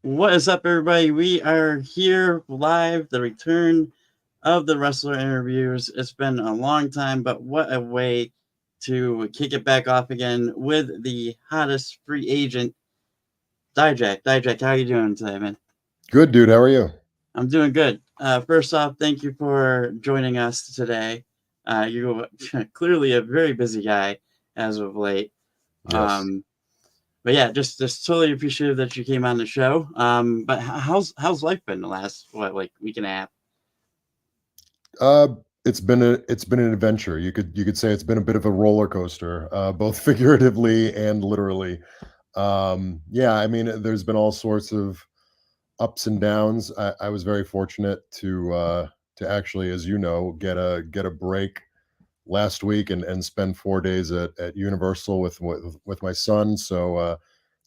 What is up, everybody? We are here live, the return of the wrestler interviews. It's been a long time, but what a way to kick it back off again with the hottest free agent, Dijack. Dijack, how are you doing today, man? Good, dude. How are you? I'm doing good. First off, thank you for joining us today. You clearly a very busy guy as of late. Yes. Um, but yeah, just totally appreciative that you came on the show. But how's life been the last like week and a half? Uh, it's been an adventure. You could say it's been a bit of a roller coaster, both figuratively and literally. Yeah, I mean, there's been all sorts of ups and downs. I was very fortunate to actually, as you know, get a break last week and spend 4 days at Universal with my son. So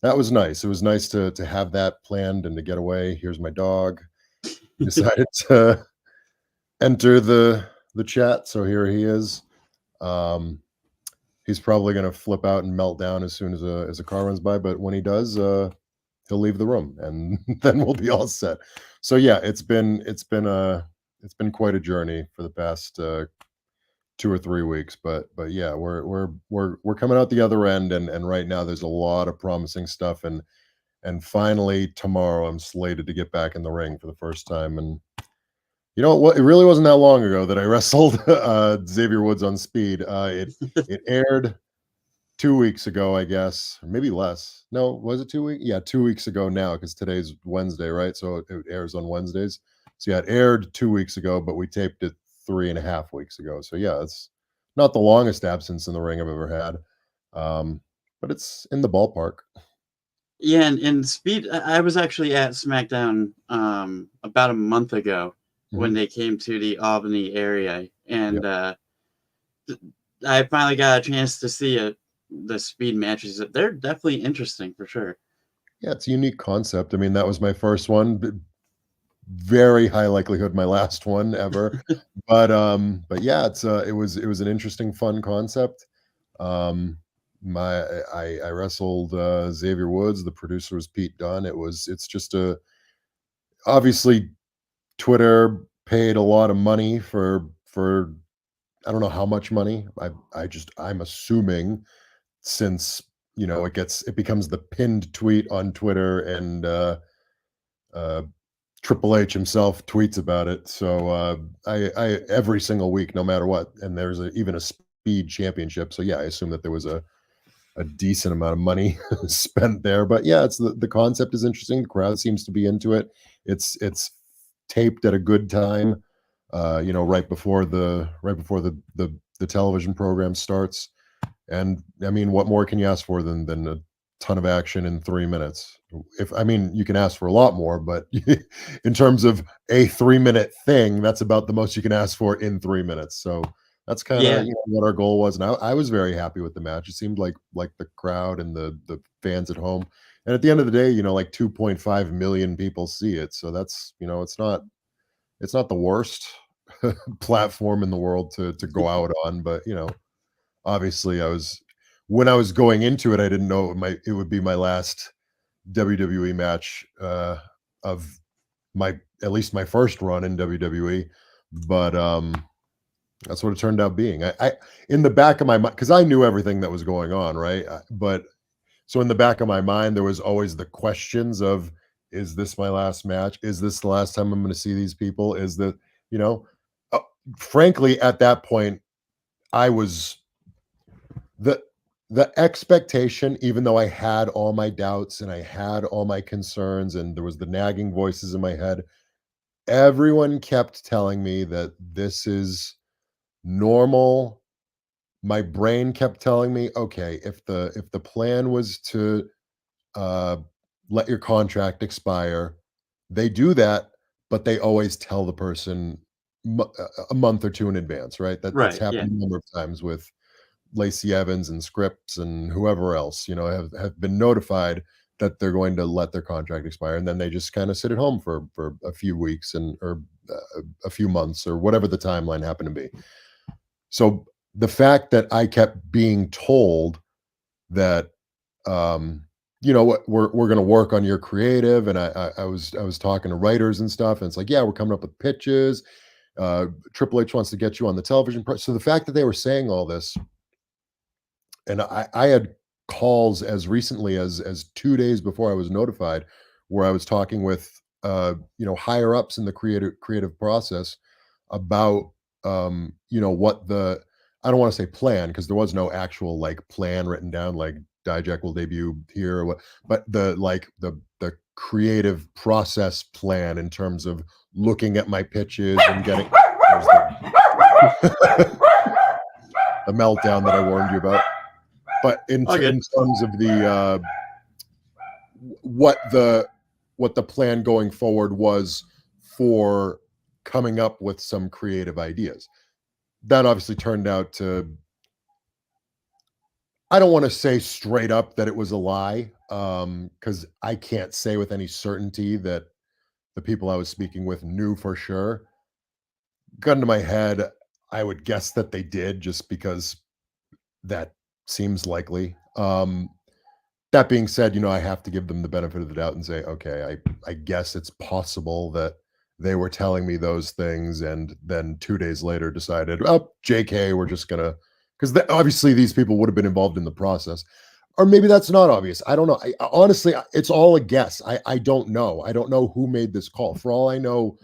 that was nice. It was nice to have that planned and to get away. Here's my dog. He decided to enter the chat, so here he is. Um, he's probably gonna flip out and melt down as soon as a car runs by, but when he does, he'll leave the room, and then we'll be all set. So yeah, it's been quite a journey for the past 2 or 3 weeks, but yeah, we're coming out the other end, and right now there's a lot of promising stuff, and finally tomorrow I'm slated to get back in the ring for the first time, and you know what? It really wasn't that long ago that I wrestled Xavier Woods on Speed. It aired 2 weeks ago, I guess, or maybe less. No, was it 2 weeks? Yeah, 2 weeks ago now, because today's Wednesday, right? So it airs on Wednesdays. So yeah, it aired 2 weeks ago, but we taped it 3.5 weeks ago. So yeah, it's not the longest absence in the ring I've ever had, um, but it's in the ballpark. Yeah, and Speed. I was actually at SmackDown about a month ago when Hmm. they came to the Albany area, Yeah. and I finally got a chance to see the Speed matches. They're definitely interesting for sure. Yeah, it's a unique concept. I mean, that was my first one. Very high likelihood my last one ever. But yeah, it was an interesting, fun concept. Um, my I wrestled Xavier Woods. The producer was Pete Dunne. It's just a obviously Twitter paid a lot of money for I don't know how much money. I'm assuming since it becomes the pinned tweet on Twitter and uh Triple H himself tweets about it. So I every single week, no matter what, and there's even a speed championship. So yeah, I assume that there was a decent amount of money spent there. But yeah, it's the concept is interesting. The crowd seems to be into it. It's taped at a good time. Right before the television program starts. And I mean, what more can you ask for than a ton of action in 3 minutes? If I mean, you can ask for a lot more, but in terms of a 3 minute thing, that's about the most you can ask for in 3 minutes. So that's kind of Yeah, what our goal was. And I was very happy with the match. It seemed like the crowd and the fans at home. And at the end of the day, like 2.5 million people see it. So that's it's not the worst platform in the world to go out on, but obviously, when I was going into it, I didn't know it would be my last WWE match, of my at least my first run in WWE, but, that's what it turned out being. I in the back of my mind, because I knew everything that was going on, right? But so in the back of my mind, there was always the questions of, "Is this my last match? Is this the last time I'm gonna see these people? Is that" you know? Uh, Frankly, at that point, I was the the expectation, even though I had all my doubts and I had all my concerns and there was the nagging voices in my head, everyone kept telling me that this is normal. My brain kept telling me, okay, if the plan was to uh, let your contract expire, they do that, but they always tell the person a month or two in advance, right? That's right. Yeah, happened a number of times with Lacey Evans and Scripps and whoever else, have been notified that they're going to let their contract expire, and then they just kind of sit at home for a few weeks or a few months or whatever the timeline happened to be. So the fact that I kept being told that um, you know what, we're going to work on your creative. And I was talking to writers and stuff, and it's like, yeah, we're coming up with pitches. Triple H wants to get you on the television. So the fact that they were saying all this, and I had calls as recently as 2 days before I was notified, where I was talking with higher ups in the creative process about what the, I don't want to say plan, because there was no actual like plan written down, like Dijack will debut here or what, but the like the creative process plan in terms of looking at my pitches and getting there's the meltdown that I warned you about. But Okay. in terms of the what the what the plan going forward was for coming up with some creative ideas, that obviously turned out to, I don't want to say straight up that it was a lie, because I can't say with any certainty that the people I was speaking with knew for sure. Gun to my head, I would guess that they did, just because that seems likely. That being said, I have to give them the benefit of the doubt and say, okay, I guess it's possible that they were telling me those things, and then 2 days later decided, oh, JK, we're just gonna, because obviously these people would have been involved in the process, or maybe that's not obvious. I don't know. Honestly, it's all a guess. I don't know. I don't know who made this call. For all I know,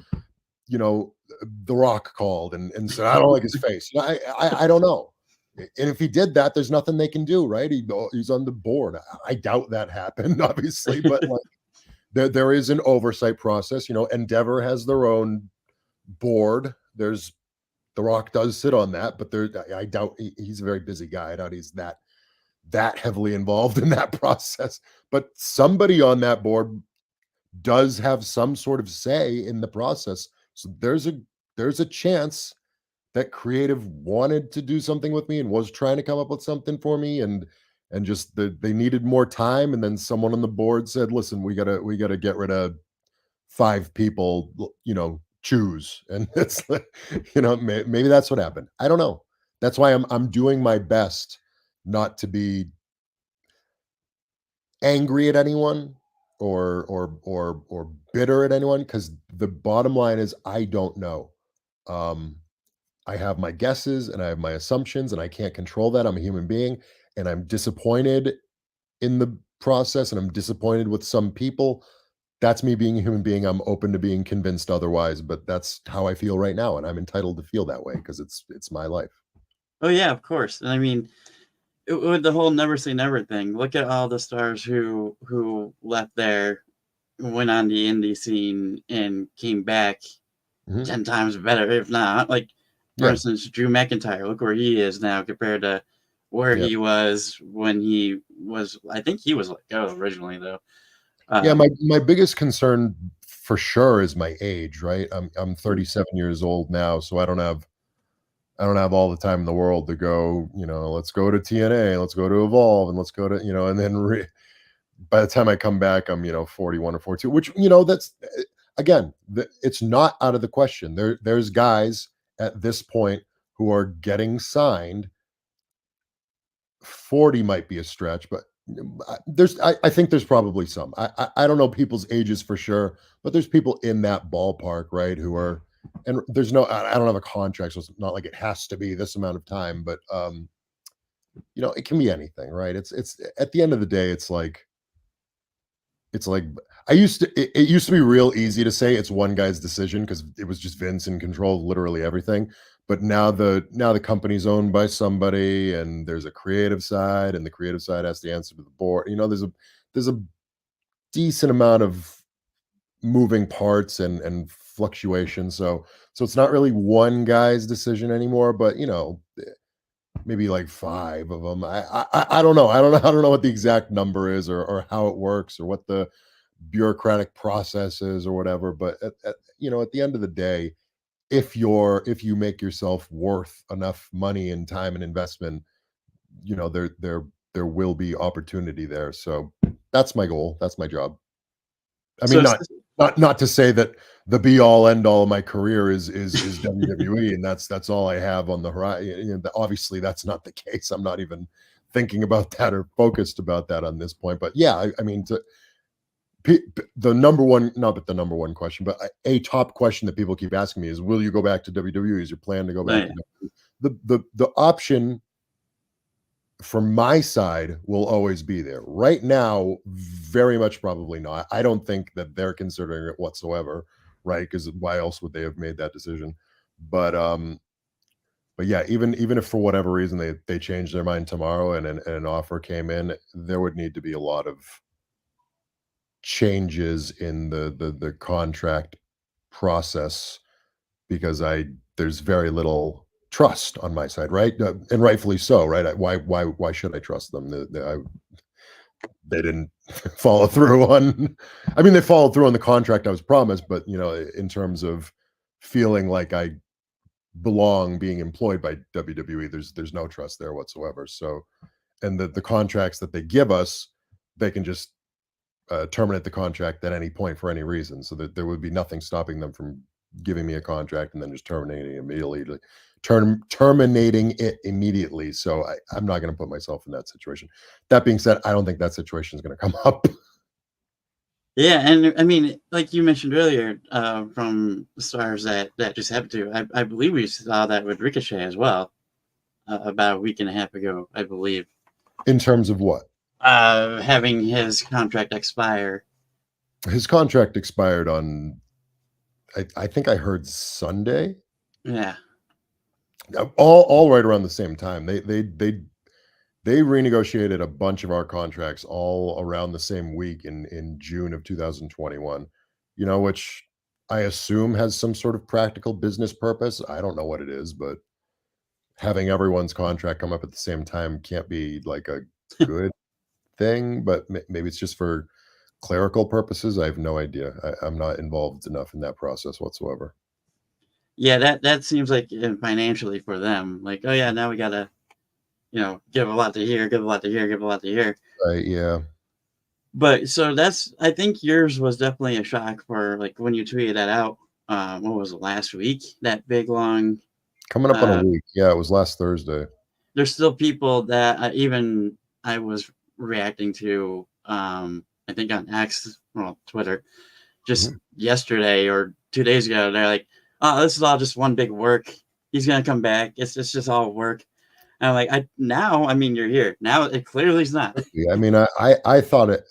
you know, The Rock called and said, "I don't like his face." I don't know. And if he did that, there's nothing they can do, right? He's on the board. I doubt that happened, obviously, but like there is an oversight process. Endeavor has their own board. There's The Rock does sit on that, but I doubt he's a very busy guy. I doubt he's that heavily involved in that process. But somebody on that board does have some sort of say in the process. So there's a chance that creative wanted to do something with me and was trying to come up with something for me, and just they needed more time, and then someone on the board said, listen, we gotta get rid of 5 people, choose. And it's like, maybe that's what happened. I don't know. That's why I'm doing my best not to be angry at anyone, or bitter at anyone, because the bottom line is I don't know. Um, I have my guesses and I have my assumptions, and I can't control that. I'm a human being, and I'm disappointed in the process, and I'm disappointed with some people. That's me being a human being. I'm open to being convinced otherwise, but that's how I feel right now, and I'm entitled to feel that way because it's my life. Oh yeah, of course. And I mean, with the whole never say never thing, look at all the stars who left there, went on the indie scene, and came back Mhm. 10 times better, if not. Like, for Yeah, instance, Drew McIntyre. Look where he is now compared to where yeah. he was when he was. I think he was let go originally, though. Yeah, Um, my biggest concern for sure is my age, right? I'm 37 years old now, so I don't have all the time in the world to go, let's go to TNA, let's go to Evolve, and let's go to, and then by the time I come back, I'm, 41 or 42, which, that's again, it's not out of the question. There's guys at this point who are getting signed. 40 might be a stretch, but I think there's probably some. I don't know people's ages for sure, but there's people in that ballpark, right? Who are, and there's no, I don't have a contract, so it's not like it has to be this amount of time, but it can be anything, right? It's at the end of the day, it's like it used to be real easy to say it's one guy's decision because it was just Vince in control of literally everything. But now the company's owned by somebody, and there's a creative side, and the creative side has to answer to the board. There's a decent amount of moving parts and fluctuation. So it's not really one guy's decision anymore, but maybe like 5 of them. I don't know. I don't know what the exact number is, or how it works, or what the bureaucratic processes or whatever. But at the end of the day, if you make yourself worth enough money and time and investment, there will be opportunity there. So that's my goal. That's my job. I so mean, it's, not to say that the be all end all of my career is WWE, and that's all I have on the horizon. Obviously, that's not the case. I'm not even thinking about that or focused about that on this point. But yeah, I mean, the number one, not but the number one question, but a top question that people keep asking me is, will you go back to WWE? Is your plan to go back to Right. WWE? The option from my side will always be there. Right now, very much probably not. I don't think that they're considering it whatsoever, right? Because why else would they have made that decision? But but yeah, even if for whatever reason they changed their mind tomorrow and an offer came in, there would need to be a lot of changes in the contract process because I there's very little trust on my side, right? And rightfully so, right? Why should I trust them? They didn't follow through on. I mean, they followed through on the contract I was promised, but in terms of feeling like I belong being employed by WWE, there's no trust there whatsoever. So, and the contracts that they give us, they can just terminate the contract at any point for any reason. So that there would be nothing stopping them from giving me a contract and then just terminating it immediately. Terminating it immediately. So I'm not going to put myself in that situation. That being said, I don't think that situation is going to come up. Yeah, and I mean, like you mentioned earlier, from stars that just happened to, I believe we saw that with Ricochet as well, about a week and a half ago, I believe, In terms of what? having his contract expire. His contract expired on, I think I heard Sunday. Yeah, All right around the same time. They renegotiated a bunch of our contracts all around the same week in June of 2021, which I assume has some sort of practical business purpose. I don't know what it is, but having everyone's contract come up at the same time can't be like a good thing, but maybe it's just for clerical purposes. I have no idea. I'm not involved enough in that process whatsoever. yeah, that seems like financially for them, like, oh yeah, now we gotta, give a lot to here, give a lot to here, give a lot to here. Right? Yeah. But so that's, I think yours was definitely a shock for like when you tweeted that out. What was it, last week? That big long. Coming up on a Uh, week. Yeah, it was last Thursday. there's still people that even I was reacting to. I think on X, well, Twitter, just Mhm. yesterday or 2 days ago. They're like, "Oh, this is all just one big work. He's gonna come back. It's just all work." And I'm like, I mean, you're here now. It clearly is not. Yeah, I mean, I thought it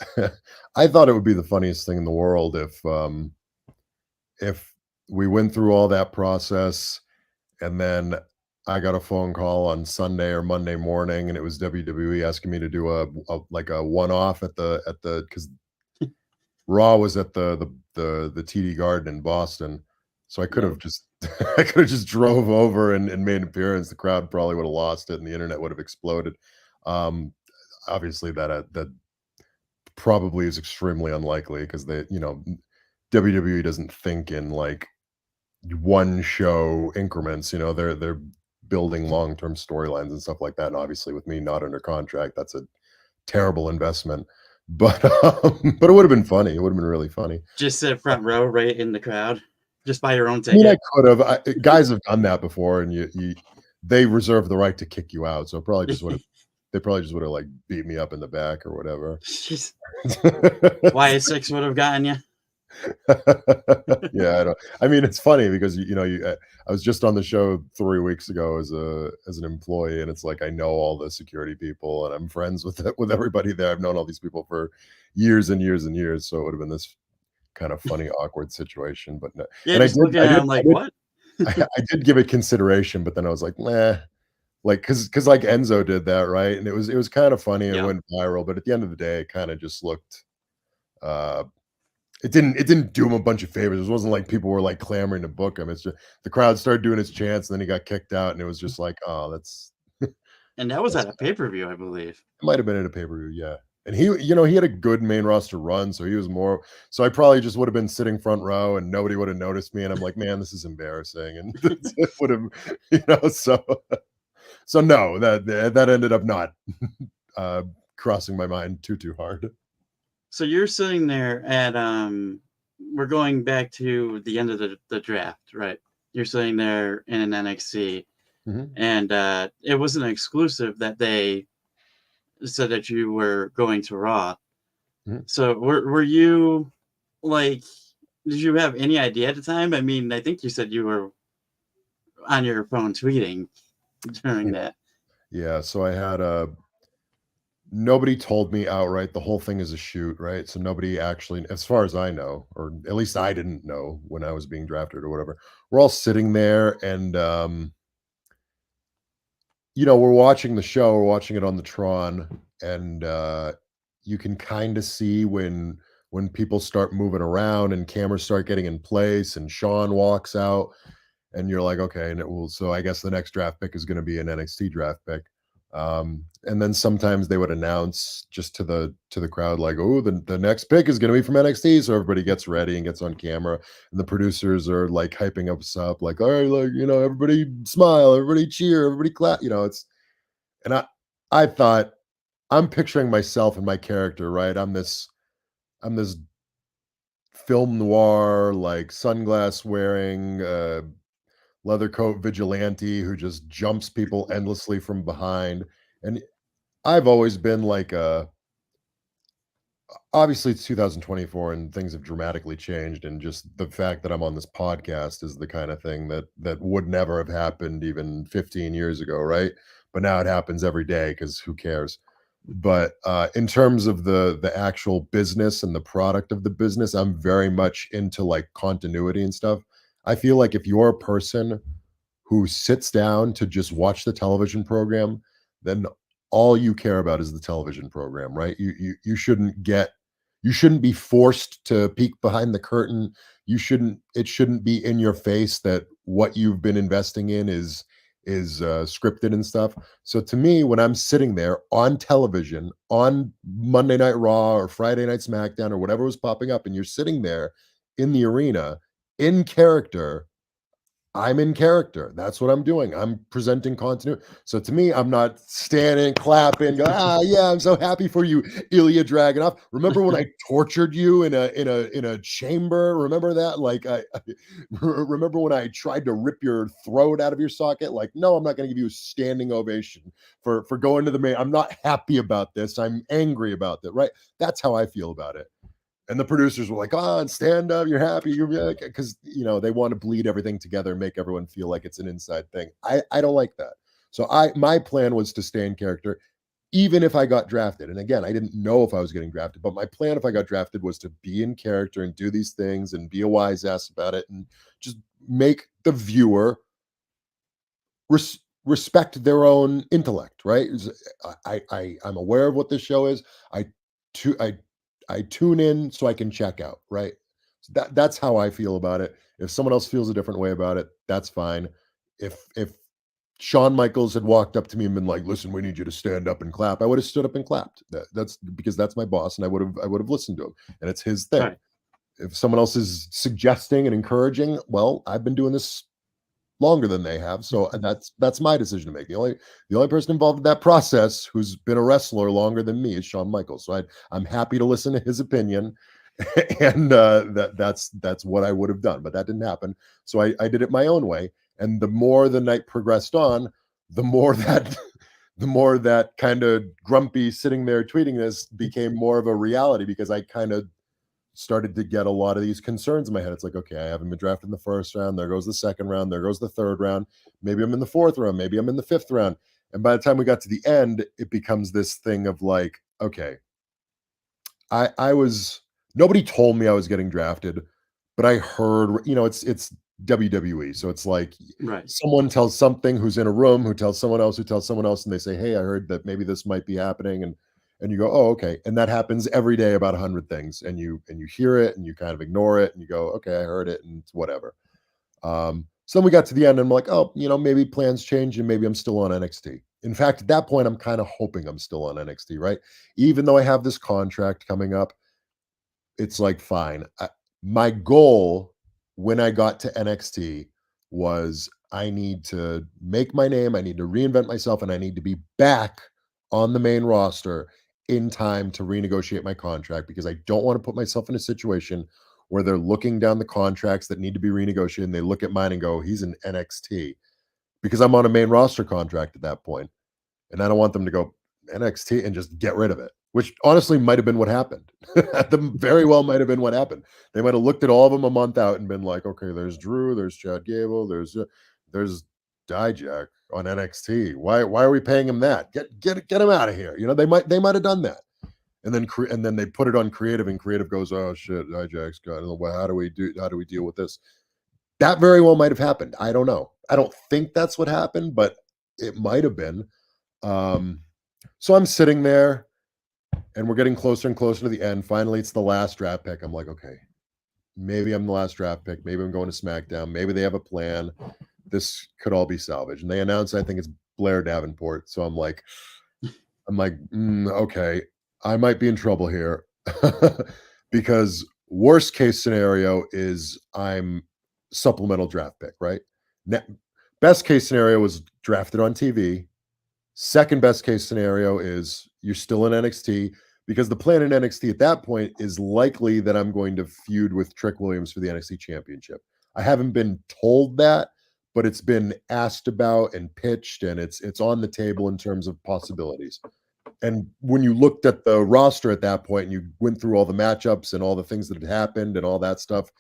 I thought it would be the funniest thing in the world if we went through all that process and then I got a phone call on Sunday or Monday morning and it was WWE asking me to do a like a one-off at the because Raw was at the TD Garden in Boston. So I could Yep. have just I could have just drove over and made an appearance. The crowd probably would have lost it and the internet would have exploded. Um, Obviously that probably is extremely unlikely because WWE doesn't think in like one show increments. They're building long-term storylines and stuff like that. And obviously with me not under contract, that's a terrible investment. But but it would have been funny. It would have been really funny. Just sit front row, right in the crowd, just buy your own I mean, I ticket. could have. Guys have done that before, and they reserve the right to kick you out. So they probably just would have like beat me up in the back or whatever. Jeez. Y6 would have gotten you. Yeah, I mean, it's funny because I was just on the show 3 weeks ago as an employee, and it's like I know all the security people, and I'm friends with everybody there. I've known all these people for years and years and years, so it would have been this kind of funny, awkward situation. But no, Yeah, and just looking at him like, what? I did give it consideration, but then I was like, nah, like because like Enzo did that, right? And it was kind of funny. It Yeah. went viral, but at the end of the day, it kind of just looked. Uh, it didn't do him a bunch of favors. It wasn't like people were like clamoring to book him. It's just the crowd started doing his chants, and then he got kicked out, and it was just like, oh, And that was that's at a pay-per-view, I believe. it might have been at a pay-per-view, yeah. And he had a good main roster run, so he was more so I probably just would have been sitting front row and nobody would have noticed me. And I'm like, man, this is embarrassing. And it would have, so no, that ended up not uh crossing my mind too hard. So you're sitting there at we're going back to the end of the draft, right? You're sitting there in an NXT, Mhm. and it was an exclusive that they said that you were going to Raw. Mhm. So were you like, did you have any idea at the time? I mean, I think you said you were on your phone tweeting during Yeah. that. Yeah, so I had a nobody told me outright the whole thing is a shoot, right? So nobody actually, as far as I know, or at least I didn't know when I was being drafted or whatever. We're all sitting there and we're watching the show, we're watching it on the Tron, and you can kind of see when people start moving around and cameras start getting in place and Sean walks out and you're like, okay, and it will. So I guess the next draft pick is going to be an NXT draft pick. And then sometimes they would announce just to the crowd, like, oh, the next pick is going to be from NXT. So everybody gets ready and gets on camera, and the producers are like hyping us up, like, all right, like everybody smile, everybody cheer, everybody clap. It's and I thought I'm picturing myself and my character, right? I'm this film noir, like sunglass wearing, leather coat vigilante who just jumps people endlessly from behind. And I've always been like obviously it's 2024 and things have dramatically changed, and just the fact that I'm on this podcast is the kind of thing that would never have happened even 15 years ago, right? But now it happens every day because who cares? But in terms of the actual business and the product of the business, I'm very much into like continuity and stuff. I feel like if you're a person who sits down to just watch the television program, then all you care about is the television program, right? You shouldn't be forced to peek behind the curtain. It shouldn't be in your face that what you've been investing in is scripted and stuff. So to me, when I'm sitting there on television on Monday Night Raw or Friday Night SmackDown or whatever was popping up, and you're sitting there in the arena in character, I'm in character. That's what I'm doing. I'm presenting continuity. So to me, I'm not standing, clapping, going, yeah, I'm so happy for you, Ilya Dragunov. Remember when I tortured you in a chamber? Remember that? Like I remember when I tried to rip your throat out of your socket? Like, no, I'm not going to give you a standing ovation for going to the main. I'm not happy about this. I'm angry about that. Right? That's how I feel about it. And the producers were like, "On, stand up, you're happy, you're like," because they want to bleed everything together and make everyone feel like it's an inside thing. I don't like that. So my plan was to stay in character, even if I got drafted. And again, I didn't know if I was getting drafted, but my plan if I got drafted was to be in character and do these things and be a wise ass about it and just make the viewer respect their own intellect, right? I'm aware of what this show is. I tu- I I tune in so I can check out, right? So that's how I feel about it. If someone else feels a different way about it, that's fine. If Shawn Michaels had walked up to me and been like, "Listen, we need you to stand up and clap," I would have stood up and clapped. That's because that's my boss, and I would have listened to him, and it's his thing. Right. If someone else is suggesting and encouraging, well, I've been doing this longer than they have. So that's my decision to make. The only person involved in that process who's been a wrestler longer than me is Shawn Michaels. So I'm happy to listen to his opinion, and that's what I would have done. But that didn't happen. So I did it my own way. And the more the night progressed on, the more that the more that kind of grumpy sitting there tweeting this became more of a reality because I kind of started to get a lot of these concerns in my head. It's like, okay, I haven't been drafted in the first round. There goes the second round. There goes the third round. Maybe I'm in the fourth round. Maybe I'm in the fifth round. And by the time we got to the end, it becomes this thing of like, okay, I was nobody told me I was getting drafted, but I heard, it's WWE. So it's like Right. someone tells something who's in a room who tells someone else who tells someone else, and they say, "Hey, I heard that maybe this might be happening." And you go, "Oh, okay." And that happens every day about 100 things. And you hear it and you kind of ignore it and you go, "Okay, I heard it," and it's whatever. So then we got to the end and I'm like, oh, maybe plans change and maybe I'm still on NXT. In fact, at that point, I'm kind of hoping I'm still on NXT, right? Even though I have this contract coming up, it's like, fine. My goal when I got to NXT was I need to make my name, I need to reinvent myself, and I need to be back on the main roster in time to renegotiate my contract because I don't want to put myself in a situation where they're looking down the contracts that need to be renegotiated and they look at mine and go, he's in NXT because I'm on a main roster contract at that point. And I don't want them to go, NXT and just get rid of it, which honestly might have been what happened. The very well might have been what happened. They might have looked at all of them a month out and been like, okay, there's Drew, there's Chad Gable, there's Dijack on NXT. Why are we paying him that? Get him out of here. You know, they might have done that. And then they put it on creative, and creative goes, oh shit, Dijack's got it. Well, how do we deal with this? That very well might have happened. I don't know. I don't think that's what happened, but it might have been. Um, so I'm sitting there and we're getting closer and closer to the end. Finally, it's the last draft pick. I'm like, okay, maybe I'm the last draft pick. Maybe I'm going to SmackDown. Maybe they have a plan. This could all be salvaged. And they announced, I think it's Blair Davenport. So I'm like, okay, I might be in trouble here because worst case scenario is I'm supplemental draft pick, right? Best case scenario was drafted on TV. Second best case scenario is you're still in NXT because the plan in NXT at that point is likely that I'm going to feud with Trick Williams for the NXT Championship. I haven't been told that, but it's been asked about and pitched, and it's on the table in terms of possibilities. And when you looked at the roster at that point and you went through all the matchups and all the things that had happened and all that stuff,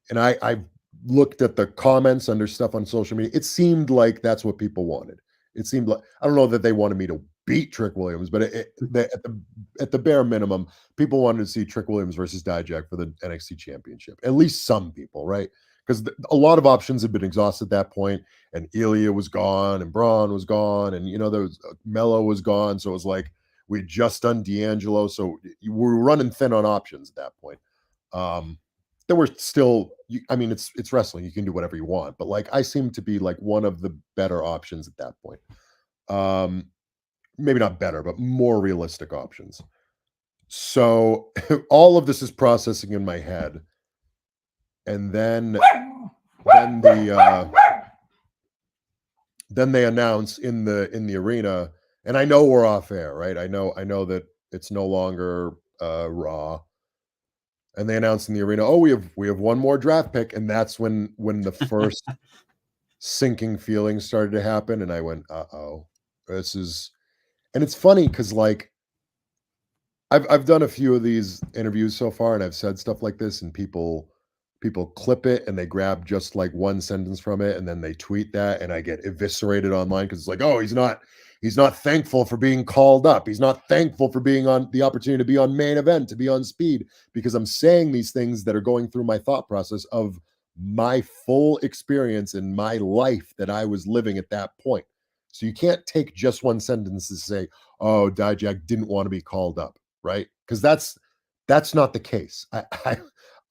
and I looked at the comments under stuff on social media, it seemed like that's what people wanted. It seemed like, I don't know that they wanted me to beat Trick Williams, but at the bare minimum, people wanted to see Trick Williams versus Dijak for the NXT Championship. At least some people, right? Because a lot of options had been exhausted at that point, and Ilya was gone, and Braun was gone, and there was Mello was gone. So it was like we had just done D'Angelo, so we were running thin on options at that point. There were still, I mean, it's wrestling. You can do whatever you want, but like I seem to be like one of the better options at that point. Maybe not better, but more realistic options. So all of this is processing in my head, and then they announce in the arena, and I know we're off air, right? I know that it's no longer Raw. And they announced in the arena, oh, we have one more draft pick, and that's when the first sinking feelings started to happen, and I went, uh-oh, this is. And it's funny because like I've done a few of these interviews so far, and I've said stuff like this, and people clip it and they grab just like one sentence from it, and then they tweet that, and I get eviscerated online because it's like, oh, he's not thankful for being called up. He's not thankful for being on the opportunity to be on main event, to be on Speed, because I'm saying these things that are going through my thought process of my full experience in my life that I was living at that point. So you can't take just one sentence to say, oh, Dijak didn't want to be called up, right? Because that's not the case.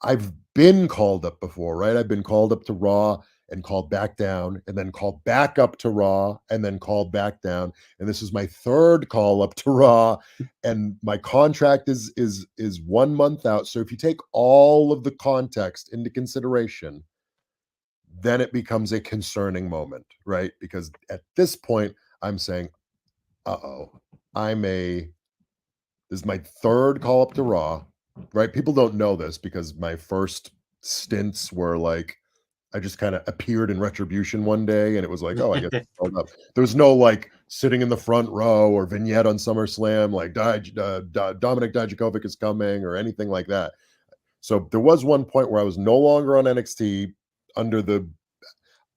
I've been called up before, right? I've been called up to Raw and called back down, and then called back up to Raw and then called back down. And this is my third call up to Raw, and my contract is 1 month out. So if you take all of the context into consideration, then it becomes a concerning moment, right? Because at this point, I'm saying, uh-oh, this is my third call up to Raw, right? People don't know this because my first stints were like, I just kind of appeared in Retribution one day, and it was like, oh, I guess it's called up. There was no like sitting in the front row or vignette on SummerSlam, like Dominic Dijakovic is coming or anything like that. So there was one point where I was no longer on NXT under the,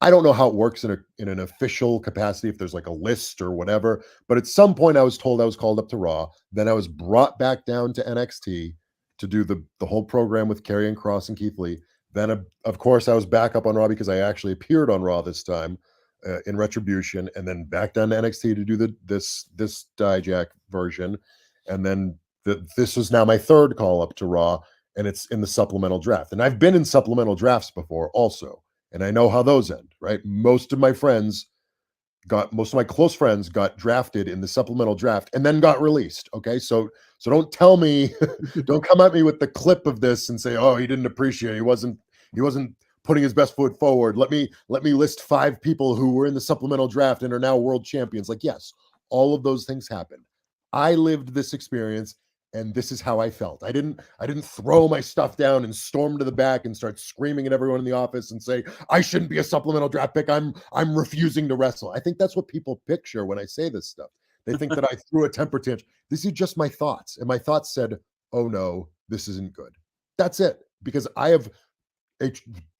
I don't know how it works in an official capacity, if there's like a list or whatever, but at some point I was told I was called up to Raw. Then I was brought back down to NXT to do the whole program with Karrion Kross and Keith Lee. Then, of course, I was back up on Raw because I actually appeared on Raw this time in Retribution, and then back down to NXT to do this Dijak version. And then this was now my third call up to Raw, and it's in the supplemental draft. And I've been in supplemental drafts before also, and I know how those end, right? Most of my close friends got drafted in the supplemental draft and then got released. Okay. So don't tell me, don't come at me with the clip of this and say, oh, he didn't appreciate it. He wasn't putting his best foot forward. Let me list 5 people who were in the supplemental draft and are now world champions. Like, yes, all of those things happened. I lived this experience, and this is how I felt. I didn't throw my stuff down and storm to the back and start screaming at everyone in the office and say, I shouldn't be a supplemental draft pick. I'm refusing to wrestle. I think that's what people picture when I say this stuff. They think that I threw a temper tantrum. These are just my thoughts, and my thoughts said, "Oh no, this isn't good." That's it, because I have a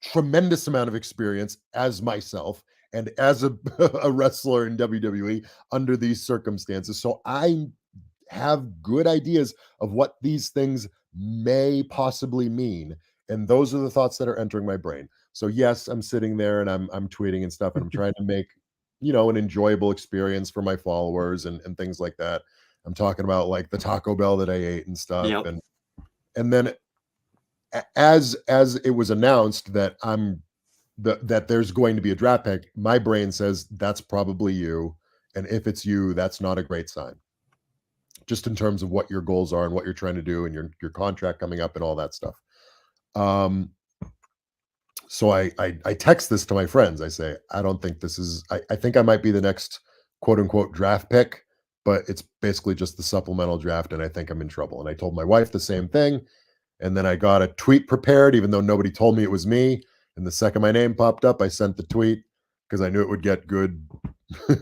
tremendous amount of experience as myself and as a, a wrestler in WWE under these circumstances. So I have good ideas of what these things may possibly mean. And those are the thoughts that are entering my brain. So yes, I'm sitting there and I'm tweeting and stuff, and I'm trying to make, an enjoyable experience for my followers and things like that. I'm talking about like the Taco Bell that I ate and stuff. Yep. And then as it was announced that that there's going to be a draft pick, my brain says that's probably you. And if it's you, that's not a great sign. Just in terms of what your goals are and what you're trying to do and your contract coming up and all that stuff. Um, so I text this to my friends. I say, I don't think this is I think I might be the next quote unquote draft pick, but it's basically just the supplemental draft, and I think I'm in trouble. And I told my wife the same thing. And then I got a tweet prepared, even though nobody told me it was me. And the second my name popped up, I sent the tweet because I knew it would get good,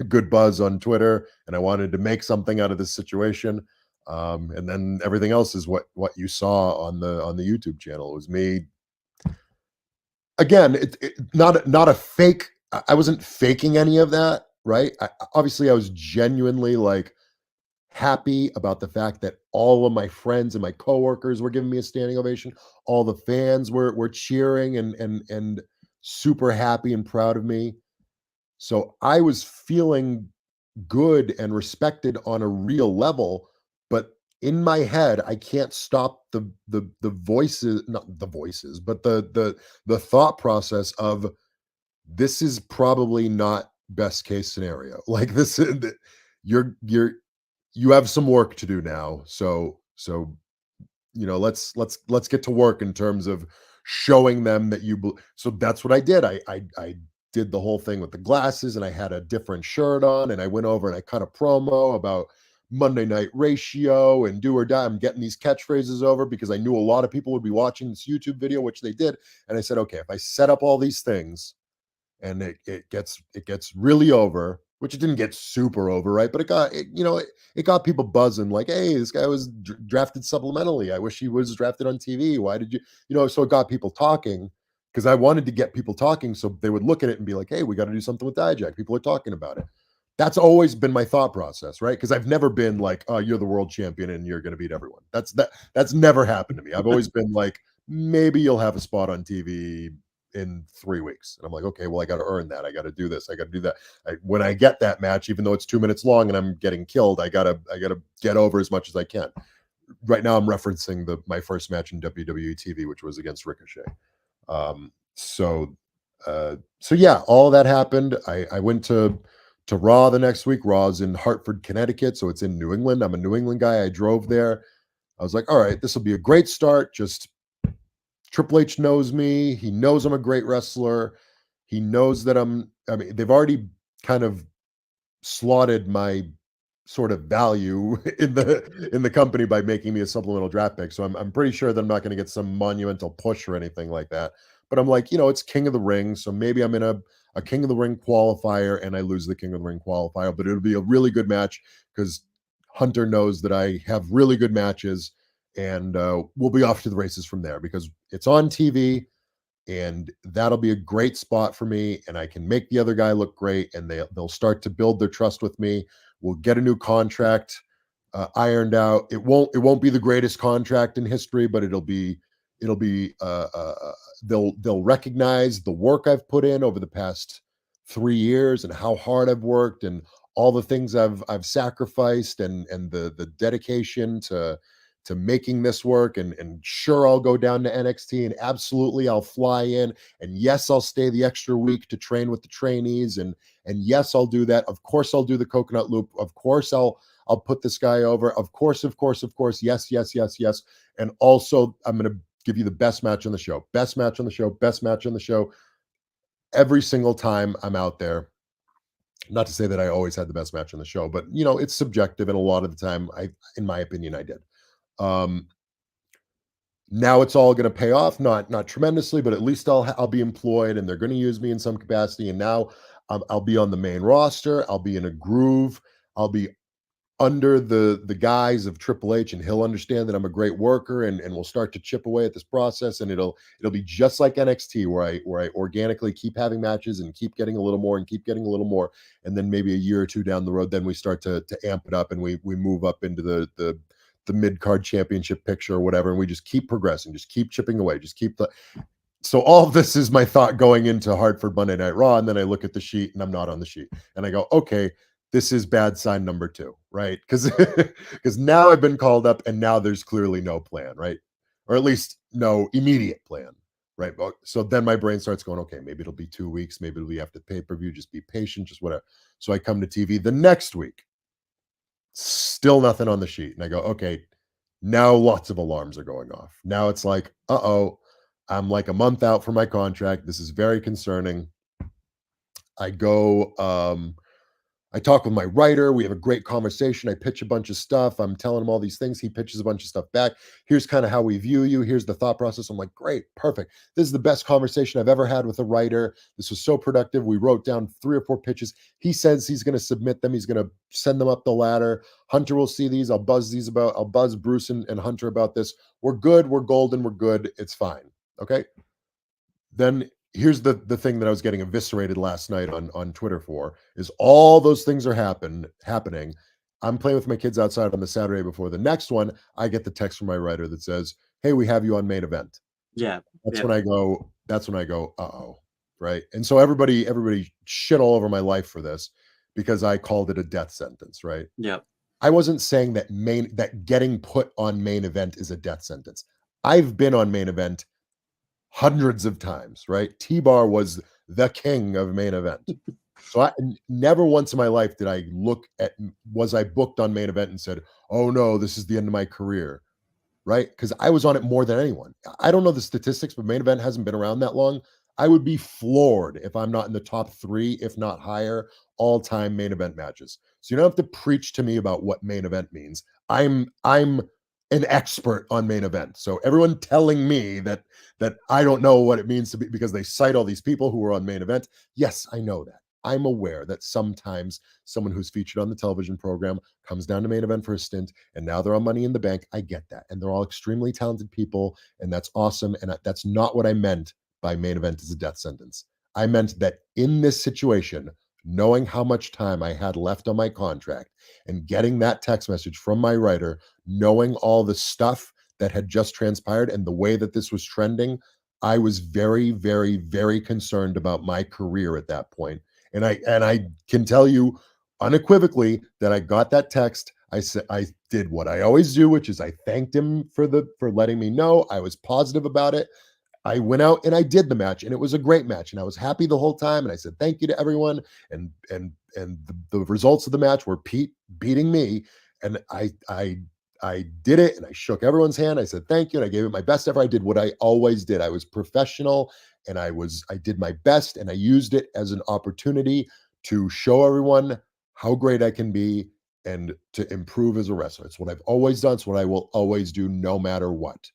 good buzz on Twitter, and I wanted to make something out of this situation. And then everything else is what you saw on the YouTube channel. It was me again. Not a fake. I wasn't faking any of that, right? Obviously, I was genuinely like happy about the fact that all of my friends and my coworkers were giving me a standing ovation. All the fans were cheering and super happy and proud of me. So I was feeling good and respected on a real level, but in my head, I can't stop the voices, not the voices, but the thought process of this is probably not best case scenario. Like this, you're you have some work to do now. So let's get to work in terms of showing them that so that's what I did. I did the whole thing with the glasses, and I had a different shirt on, and I went over and I cut a promo about Monday Night Ratio and do or die. I'm getting these catchphrases over because I knew a lot of people would be watching this YouTube video, which they did. And I said, okay, if I set up all these things and it gets really over, which it didn't get super over, right? But it got people buzzing, like, hey, this guy was drafted supplementally. I wish he was drafted on TV. Why did you, so it got people talking, because I wanted to get people talking so they would look at it and be like, hey, we got to do something with Dijack. People are talking about it. That's always been my thought process, right? Because I've never been like, oh, you're the world champion and you're going to beat everyone. That's never happened to me. I've always been like, maybe you'll have a spot on TV in 3 weeks. And I'm like, okay, well, I got to earn that. I got to do this. I got to do that. When I get that match, even though it's 2 minutes long and I'm getting killed, I gotta get over as much as I can. Right now, I'm referencing my first match in WWE TV, which was against Ricochet. Um, so, so yeah, all that happened. I went to Raw the next week. Raw's in Hartford, Connecticut, so it's in New England. I'm a New England guy. I drove there. I was like, all right, this will be a great start. Just Triple H knows me. He knows I'm a great wrestler. He knows that I mean, they've already kind of slotted my sort of value in the company by making me a supplemental draft pick. So I'm pretty sure that I'm not going to get some monumental push or anything like that. But I'm like, it's King of the Ring, so maybe I'm in a King of the Ring qualifier and I lose the King of the Ring qualifier, but it'll be a really good match because Hunter knows that I have really good matches, and we'll be off to the races from there because it's on TV, and that'll be a great spot for me, and I can make the other guy look great, and they'll start to build their trust with me. We'll get a new contract ironed out. It won't be the greatest contract in history, but it'll be they'll recognize the work I've put in over the past 3 years and how hard I've worked and all the things I've sacrificed and the dedication to making this work. And sure, I'll go down to NXT, and absolutely I'll fly in, and yes, I'll stay the extra week to train with the trainees, and yes, I'll do that. Of course, I'll do the coconut loop. Of course, I'll put this guy over. Of course, of course, of course. Yes, yes, yes, yes. And also, I'm going to give you the best match on the show. Best match on the show. Best match on the show. Every single time I'm out there. Not to say that I always had the best match on the show, but it's subjective, and a lot of the time, in my opinion, I did. Um, Now it's all going to pay off, not tremendously, but at least I'll be employed, and they're going to use me in some capacity. And now I'll be on the main roster. I'll be in a groove. I'll be under the guise of Triple H, and he'll understand that I'm a great worker, and we'll start to chip away at this process, and it'll be just like NXT, where I organically keep having matches and keep getting a little more and keep getting a little more, and then maybe a year or two down the road, then we start to amp it up, and we move up into the mid card championship picture or whatever, and we just keep progressing, just keep chipping away, just keep the. So all of this is my thought going into Hartford Monday Night Raw, and then I look at the sheet and I'm not on the sheet, and I go, okay, this is bad sign number two, right? Because now I've been called up, and now there's clearly no plan, right? Or at least no immediate plan, right? So then my brain starts going, okay, maybe it'll be 2 weeks, maybe it'll be after pay-per-view, just be patient, just whatever. So I come to TV the next week, still nothing on the sheet, and I go, okay, now lots of alarms are going off. Now it's like, uh-oh, I'm like a month out from my contract. This is very concerning. I go, I talk with my writer. We have a great conversation. I pitch a bunch of stuff. I'm telling him all these things. He pitches a bunch of stuff back. Here's kind of how we view you. Here's the thought process. I'm like, great, perfect. This is the best conversation I've ever had with a writer. This was so productive. We wrote down 3 or 4 pitches. He says he's going to submit them. He's going to send them up the ladder. Hunter will see these. I'll buzz Bruce and Hunter about this. We're good. We're golden. We're good. It's fine. Okay. Then here's the thing that I was getting eviscerated last night on Twitter for is all those things are happening. I'm playing with my kids outside on the Saturday before the next one. I get the text from my writer that says, "Hey, we have you on main event." Yeah. That's Yep. when I go. That's when I go. Uh-oh, right? And so everybody shit all over my life for this because I called it a death sentence, right? Yep. I wasn't saying that getting put on main event is a death sentence. I've been on main event hundreds of times, right? T-Bar was the king of main event. So never once in my life did I look at, was I booked on main event and said, oh no, this is the end of my career, right? Because I was on it more than anyone. I don't know the statistics, but main event hasn't been around that long. I would be floored if I'm not in the top 3, if not higher, all-time main event matches. So you don't have to preach to me about what main event means. I'm an expert on main event. So everyone telling me that I don't know what it means to be because they cite all these people who are on main event. Yes, I know that. I'm aware that sometimes someone who's featured on the television program comes down to main event for a stint and now they're on Money in the Bank. I get that. And they're all extremely talented people and that's awesome. And that's not what I meant by main event as a death sentence. I meant that in this situation, knowing how much time I had left on my contract and getting that text message from my writer, knowing all the stuff that had just transpired and the way that this was trending, I was very, very, very concerned about my career at that point. And I can tell you unequivocally that I got that text. I said I did what I always do, which is I thanked him for letting me know. I was positive about it. I went out and I did the match, and it was a great match, and I was happy the whole time. And I said thank you to everyone, and the results of the match were Pete beating me, and I did it, and I shook everyone's hand. I said thank you, and I gave it my best ever. I did what I always did. I was professional, and I did my best, and I used it as an opportunity to show everyone how great I can be and to improve as a wrestler. It's what I've always done. It's what I will always do, no matter what.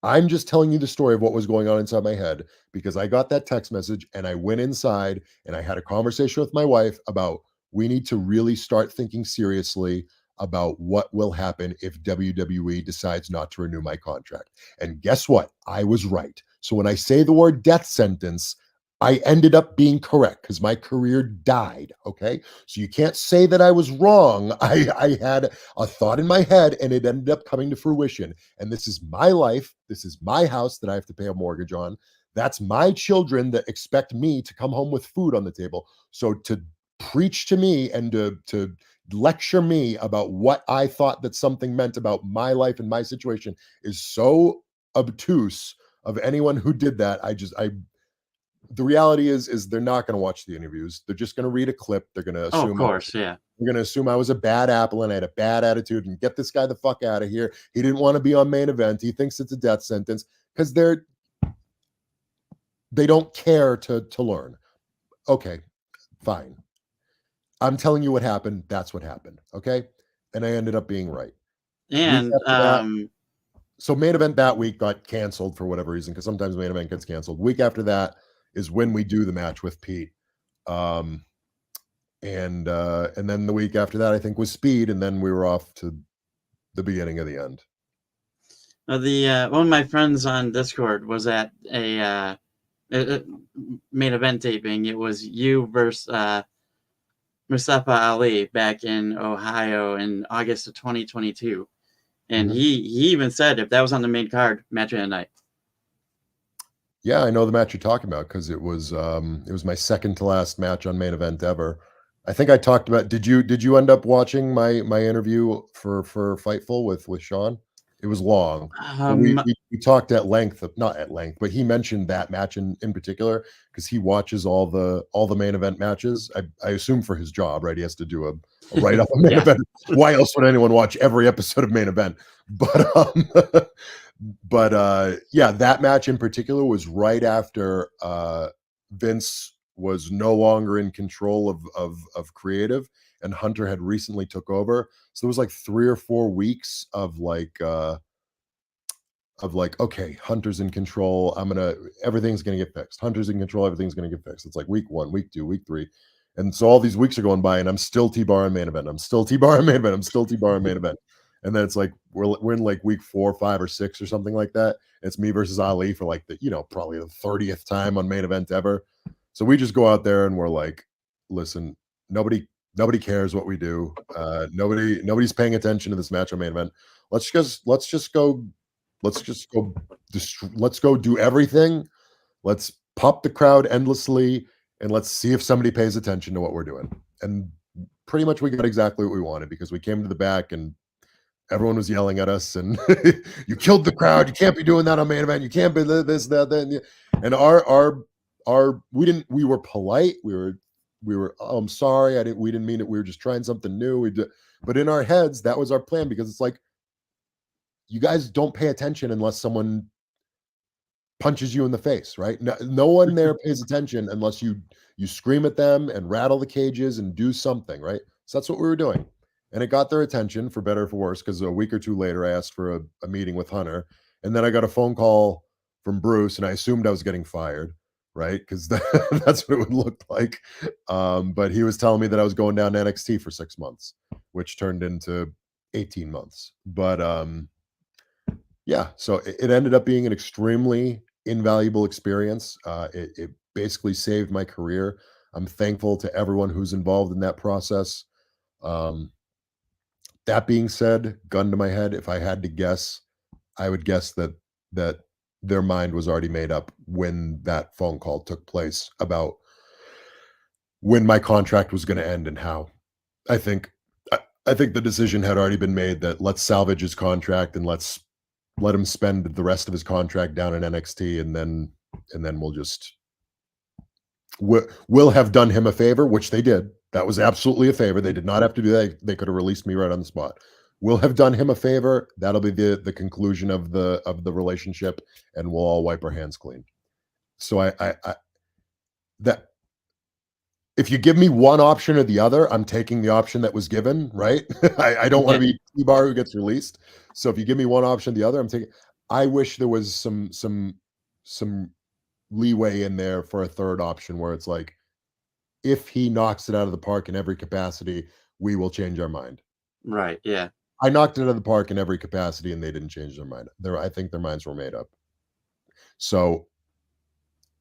I'm just telling you the story of what was going on inside my head because I got that text message and I went inside and I had a conversation with my wife about we need to really start thinking seriously about what will happen if WWE decides not to renew my contract. And guess what? I was right. So when I say the word death sentence, I ended up being correct because my career died. Okay. So you can't say that I was wrong. I had a thought in my head and it ended up coming to fruition. And this is my life. This is my house that I have to pay a mortgage on. That's my children that expect me to come home with food on the table. So to preach to me and to lecture me about what I thought that something meant about my life and my situation is so obtuse of anyone who did that. I the reality is they're not going to watch the interviews. They're just going to read a clip. They're going to Oh, of assume course. Yeah. they're going to assume I was a bad apple and I had a bad attitude and get this guy the fuck out of here. He didn't want to be on main event. He thinks it's a death sentence because they don't care to learn. Okay, fine. I'm telling you what happened. That's what happened. Okay, and I ended up being right. Week And after that, so main event that week got canceled for whatever reason because sometimes main event gets canceled. Week after that is when we do the match with Pete. Um, and then the week after that, I think, was Speed, and then we were off to the beginning of the end. The one of my friends on Discord was at a main event taping. It was you versus Mustafa Ali back in Ohio in August of 2022, and Mhm. he even said if that was on the main card, match of the night. Yeah, I know the match you're talking about because it was my second to last match on main event ever. I think I talked about did you end up watching my interview for Fightful with Sean? It was long, but Um, we talked at length, not at length, but he mentioned that match in particular because he watches all the main event matches. I assume for his job, right? He has to do a write-up on main yeah, event. Why else would anyone watch every episode of main event? But, yeah, that match in particular was right after, Vince was no longer in control of creative, and Hunter had recently took over. So there was, like, 3 or 4 weeks of like, okay, Hunter's in control. Everything's gonna get fixed. Hunter's in control. Everything's gonna get fixed. It's like week one, week two, week three. And so all these weeks are going by and I'm still T-bar in main event. I'm still T-bar in main event. I'm still T-bar in main event. And then it's like we're in like week 4, 5, or 6 or something like that. It's me versus Ali for like probably the 30th time on main event ever. So we just go out there and we're like, listen, nobody cares what we do. Nobody's paying attention to this match on main event. Let's just go let's go do everything. Let's pop the crowd endlessly and let's see if somebody pays attention to what we're doing. And pretty much we got exactly what we wanted because we came to the back and everyone was yelling at us and you killed the crowd. You can't be doing that on main event. You can't be this, that, that. And our we were polite. We were, oh, I'm sorry. We didn't mean it. We were just trying something new. But in our heads, that was our plan because it's like, you guys don't pay attention unless someone punches you in the face, right? No one there pays attention unless you scream at them and rattle the cages and do something, right? So that's what we were doing. And it got their attention for better or for worse, because a week or two later, I asked for a meeting with Hunter. And then I got a phone call from Bruce, and I assumed I was getting fired, right? Because that's what it would look like. But he was telling me that I was going down to NXT for 6 months, which turned into 18 months. But yeah, so it ended up being an extremely invaluable experience. It basically saved my career. I'm thankful to everyone who's involved in that process. Um, that being said, gun to my head, if I had to guess, I would guess that their mind was already made up when that phone call took place about when my contract was going to end and how. I think I think the decision had already been made that let's salvage his contract and let's let him spend the rest of his contract down in NXT, and then we'll have done him a favor, which they did. That was absolutely a favor. They did not have to do that. They could have released me right on the spot. We'll have done him a favor. That'll be the conclusion of the relationship, and we'll all wipe our hands clean. So I that if you give me one option or the other, I'm taking the option that was given, right? I don't want to yeah, be T-Bar who gets released. So if you give me one option or the other, I'm taking. I wish there was some leeway in there for a third option where it's like, if he knocks it out of the park in every capacity, we will change our mind. right, yeah. I knocked it out of the park in every capacity, and they didn't change their mind. I think their minds were made up. So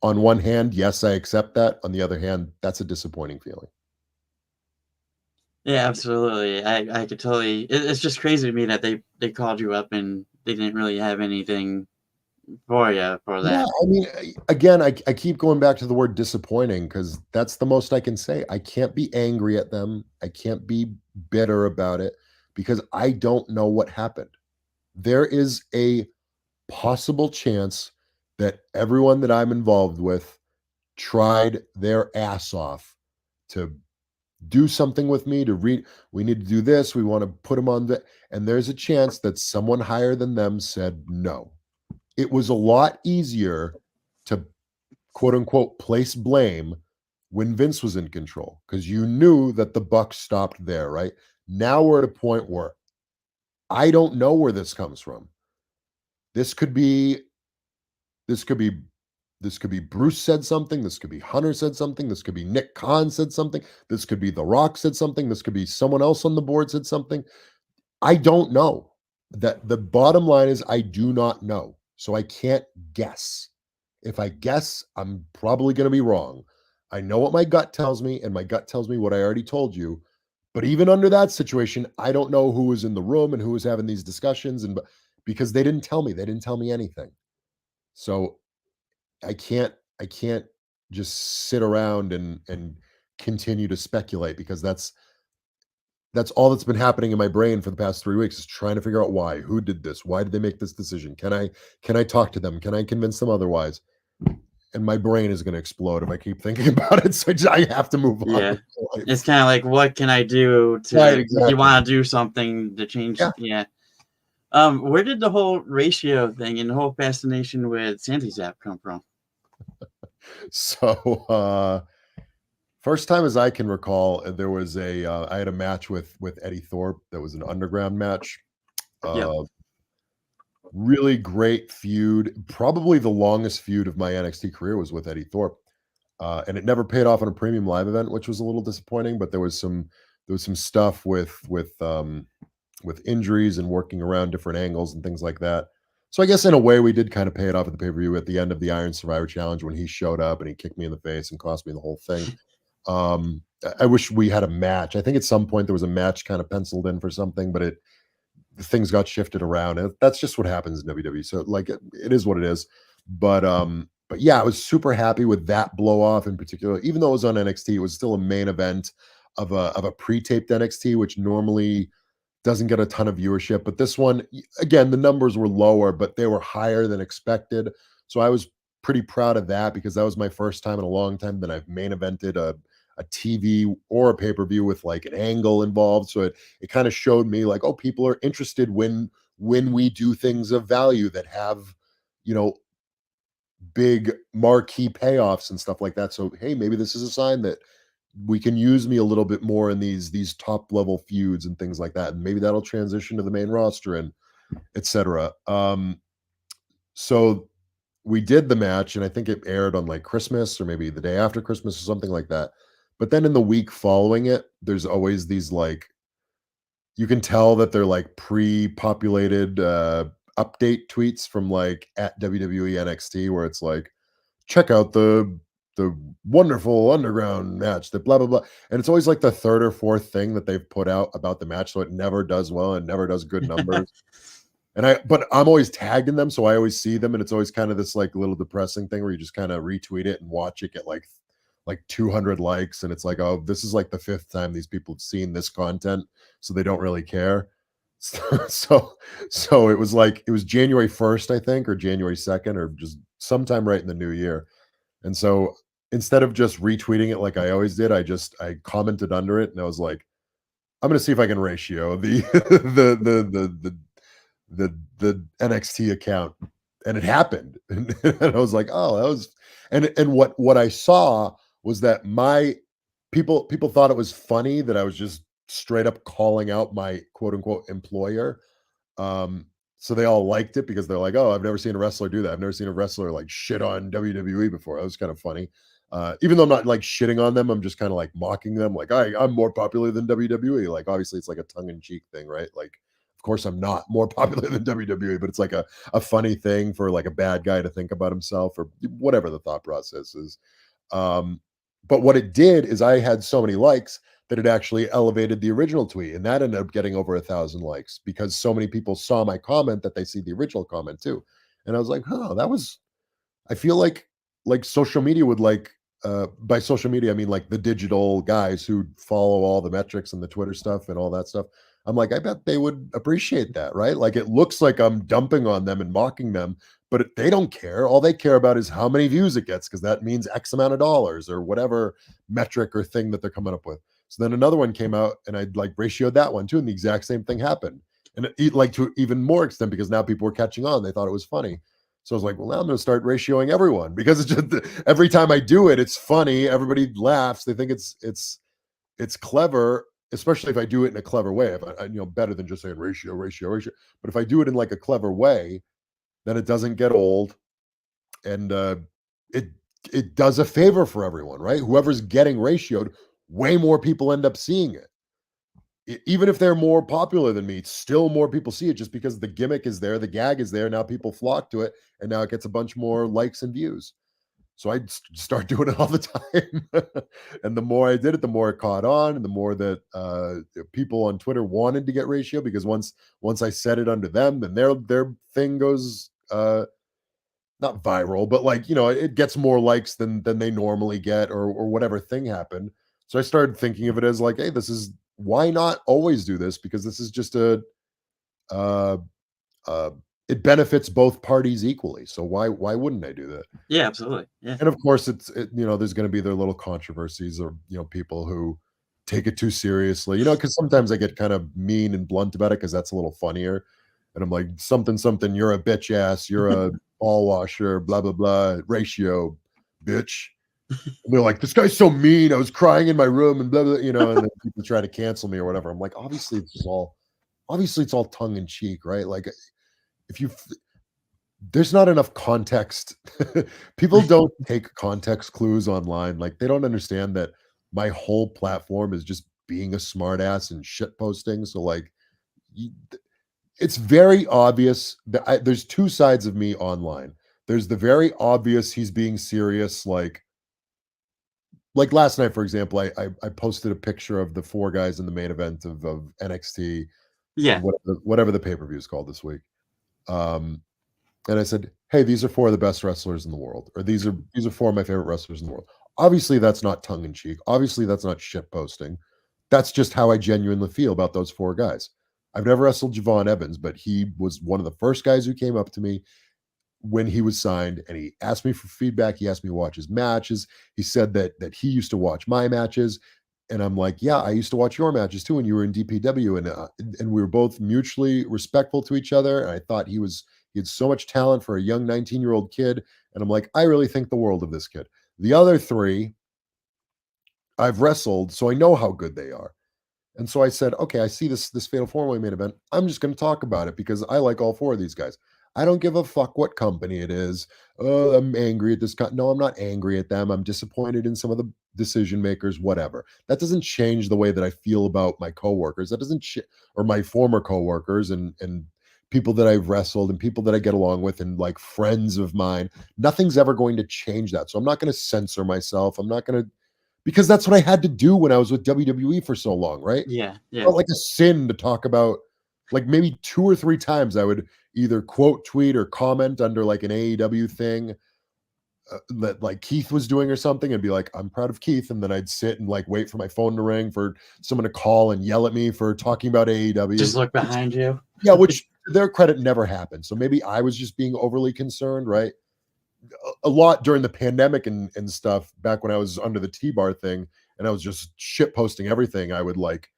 on one hand, yes, I accept that. On the other hand, that's a disappointing feeling. Yeah, absolutely. I could totally. It's just crazy to me that they called you up and they didn't really have anything for you for Yeah, that. I mean, again, I keep going back to the word disappointing because that's the most I can say. I can't be angry at them. I can't be bitter about it because I don't know what happened. There is a possible chance that everyone that I'm involved with tried their ass off to do something with me, to read. We need to do this. We want to put them on the, and there's a chance that someone higher than them said no. It was a lot easier to quote unquote place blame when Vince was in control because you knew that the buck stopped there, right? Now we're at a point where I don't know where this comes from. This could be this could be This could be Bruce said something. This could be Hunter said something. This could be Nick Khan said something. This could be The Rock said something. This could be someone else on the board said something. I don't know. That the bottom line is I do not know. So I can't guess. If I guess, I'm probably going to be wrong. I know what my gut tells me, and my gut tells me what I already told you. But even under that situation, I don't know who was in the room and who was having these discussions, and because they didn't tell me anything. So I can't just sit around and continue to speculate because that's all that's been happening in my brain for the past 3 weeks is trying to figure out why, who did this, why did they make this decision? Can I talk to them? Can I convince them otherwise? And my brain is going to explode if I keep thinking about it. So I have to move on Yeah. with my life. It's kind of like, what can I do Right, to, if you exactly. want to do something to change? Yeah. Yeah. Where did the whole ratio thing and the whole fascination with Santi Zap come from? So first time as I can recall, there was I had a match with Eddie Thorpe that was an underground match. Yep. Uh Really great feud. Probably the longest feud of my NXT career was with Eddie Thorpe. And it never paid off on a premium live event, which was a little disappointing, but there was some stuff with injuries and working around different angles and things like that. So I guess in a way we did kind of pay it off at the pay-per-view at the end of the Iron Survivor Challenge when he showed up and he kicked me in the face and cost me the whole thing. I wish we had a match. I think at some point there was a match kind of penciled in for something, but it things got shifted around, and that's just what happens in WWE. So like it is what it is. But yeah, I was super happy with that blow off in particular. Even though it was on NXT, it was still a main event of a pre-taped NXT, which normally doesn't get a ton of viewership. But this one, again, the numbers were lower, but they were higher than expected. So I was pretty proud of that because that was my first time in a long time that I've main evented a TV or a pay-per-view with like an angle involved. So it kind of showed me like, oh, people are interested when we do things of value that have, you know, big marquee payoffs and stuff like that. So hey, maybe this is a sign that we can use me a little bit more in these top level feuds and things like that. And maybe that'll transition to the main roster and etc. So we did the match, and I think it aired on like Christmas or maybe the day after Christmas or something like that. But then in the week following it, there's always these like you can tell that they're like pre-populated update tweets from like at WWE NXT where it's like, check out the wonderful underground match that blah blah blah. And it's always like the third or fourth thing that they've put out about the match. So it never does well and never does good numbers. But I'm always tagged in them, so I always see them, and it's always kind of this like little depressing thing where you just kind of retweet it and watch it get like 200 likes, and it's like, oh, this is like the fifth time these people have seen this content, so they don't really care. So, so it was like it was January 1st, I think, or January 2nd, or just sometime right in the new year. And so instead of just retweeting it like I always did, I commented under it, and I was like, I'm gonna see if I can ratio the the NXT account, and it happened, and I was like, oh, that was, and what I saw was that my people thought it was funny that I was just straight up calling out my quote unquote employer. um, so they all liked it because they're like, "Oh, I've never seen a wrestler do that. I've never seen a wrestler like shit on WWE before." That was kind of funny. Even though I'm not like shitting on them, I'm just kind of like mocking them. Like, I'm more popular than WWE. Like, obviously, it's like a tongue in cheek thing, right? Like, of course, I'm not more popular than WWE, but it's like a funny thing for like a bad guy to think about himself or whatever the thought process is. Um, but what it did is I had so many likes that it actually elevated the original tweet, and that ended up getting over 1,000 likes because so many people saw my comment that they see the original comment too. And I was like, "Huh, that was." I feel like social media would like. By social media, I mean like the digital guys who follow all the metrics and the Twitter stuff and all that stuff. I'm like, I bet they would appreciate that, right? Like it looks like I'm dumping on them and mocking them, but they don't care. All they care about is how many views it gets because that means X amount of dollars or whatever metric or thing that they're coming up with. So then another one came out and I'd like ratioed that one too, and the exact same thing happened. And like to even more extent because now people were catching on. They thought it was funny. So I was like, well, now I'm going to start ratioing everyone because it's just every time I do it, it's funny. Everybody laughs. They think it's clever, especially if I do it in a clever way. If better than just saying ratio, ratio, ratio. But if I do it in like a clever way, then it doesn't get old, and it it does a favor for everyone, right? Whoever's getting ratioed, way more people end up seeing it. Even if they're more popular than me, still more people see it just because the gimmick is there, the gag is there. Now people flock to it, and now it gets a bunch more likes and views. So I start doing it all the time, and the more I did it, the more it caught on, and the more that people on Twitter wanted to get ratio because once I set it under them, then their thing goes not viral, but like it gets more likes than they normally get, or whatever thing happened. So I started thinking of it as like, hey, this is why not always do this because this is just a uh, uh, it benefits both parties equally. So why wouldn't I do that? Yeah, absolutely. Yeah. And of course, there's going to be their little controversies or people who take it too seriously. Because sometimes I get kind of mean and blunt about it because that's a little funnier. And I'm like, something, something, you're a bitch ass, you're a ball washer, blah, blah, blah, ratio, bitch. And they're like, this guy's so mean. I was crying in my room and blah, blah, and then people try to cancel me or whatever. I'm like, obviously it's all tongue in cheek, right? Like if you there's not enough context. People don't take context clues online. Like they don't understand that my whole platform is just being a smartass and shit posting. So like you, it's very obvious that there's two sides of me online. There's the very obvious he's being serious, like last night, for example, I posted a picture of the four guys in the main event of NXT, Yeah. whatever the pay-per-view is called this week. Um, and I said, "Hey, these are four of the best wrestlers in the world, or these are four of my favorite wrestlers in the world." Obviously, that's not tongue in cheek. Obviously, that's not shit posting. That's just how I genuinely feel about those four guys. I've never wrestled Javon Evans, but he was one of the first guys who came up to me when he was signed, and he asked me for feedback. He asked me to watch his matches. He said that he used to watch my matches, and I'm like, yeah, I used to watch your matches too when you were in DPW, and we were both mutually respectful to each other. And I thought he had so much talent for a young 19-year-old kid, and I'm like, I really think the world of this kid. The other three I've wrestled, so I know how good they are. And so I said, "Okay, I see this fatal four-way main event. I'm just going to talk about it because I like all four of these guys. I don't give a fuck what company it is. Oh, I'm angry at this. No, I'm not angry at them. I'm disappointed in some of the decision makers. Whatever. That doesn't change the way that I feel about my coworkers. That doesn't or my former coworkers and people that I've wrestled and people that I get along with and like friends of mine. Nothing's ever going to change that. So I'm not going to censor myself. I'm not going to because that's what I had to do when I was with WWE for so long, right? Yeah. Yeah. Felt like a sin to talk about like maybe 2 or 3 times I would either quote tweet or comment under like an AEW thing that like Keith was doing or something and be like, I'm proud of Keith. And then I'd sit and like wait for my phone to ring for someone to call and yell at me for talking about AEW. Just look behind you. Yeah, which to their credit never happened. So maybe I was just being overly concerned, right? A lot during the pandemic and stuff back when I was under the T-bar thing and I was just shit posting everything. I would like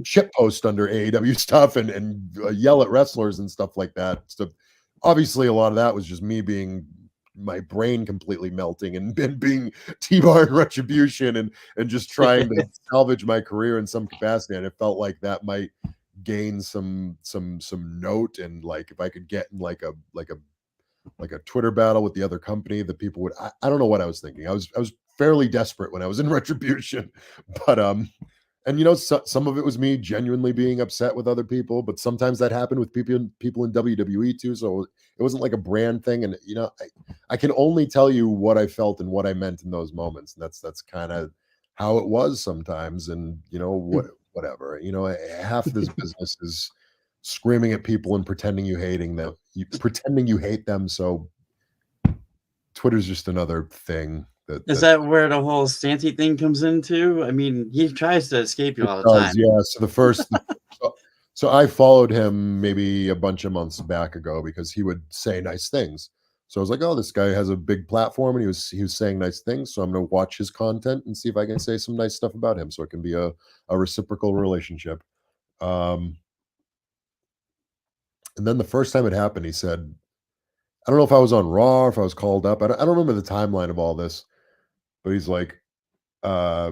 shit post under AEW stuff and yell at wrestlers and stuff like that. So obviously a lot of that was just me being my brain completely melting and being T-bar and retribution and just trying to salvage my career in some capacity. And it felt like that might gain some note and like if I could get in like a Twitter battle with the other company that people would I don't know what I was thinking. I was fairly desperate when I was in retribution. But and some of it was me genuinely being upset with other people, but sometimes that happened with people in WWE too. So it wasn't like a brand thing. And I can only tell you what I felt and what I meant in those moments. And that's kind of how it was sometimes. And whatever. Half of this business is screaming at people and pretending you hate them. So Twitter's just another thing Is that that where the whole Stanty thing comes into? I mean, he tries to escape you it all the does, time. yeah. So so I followed him maybe a bunch of months back ago because he would say nice things. So I was like, oh, this guy has a big platform and he was saying nice things. So I'm gonna watch his content and see if I can say some nice stuff about him so it can be a reciprocal relationship. Um, and then the first time it happened, he said, I don't know if I was on Raw or if I was called up. I don't remember the timeline of all this, but he's like, uh,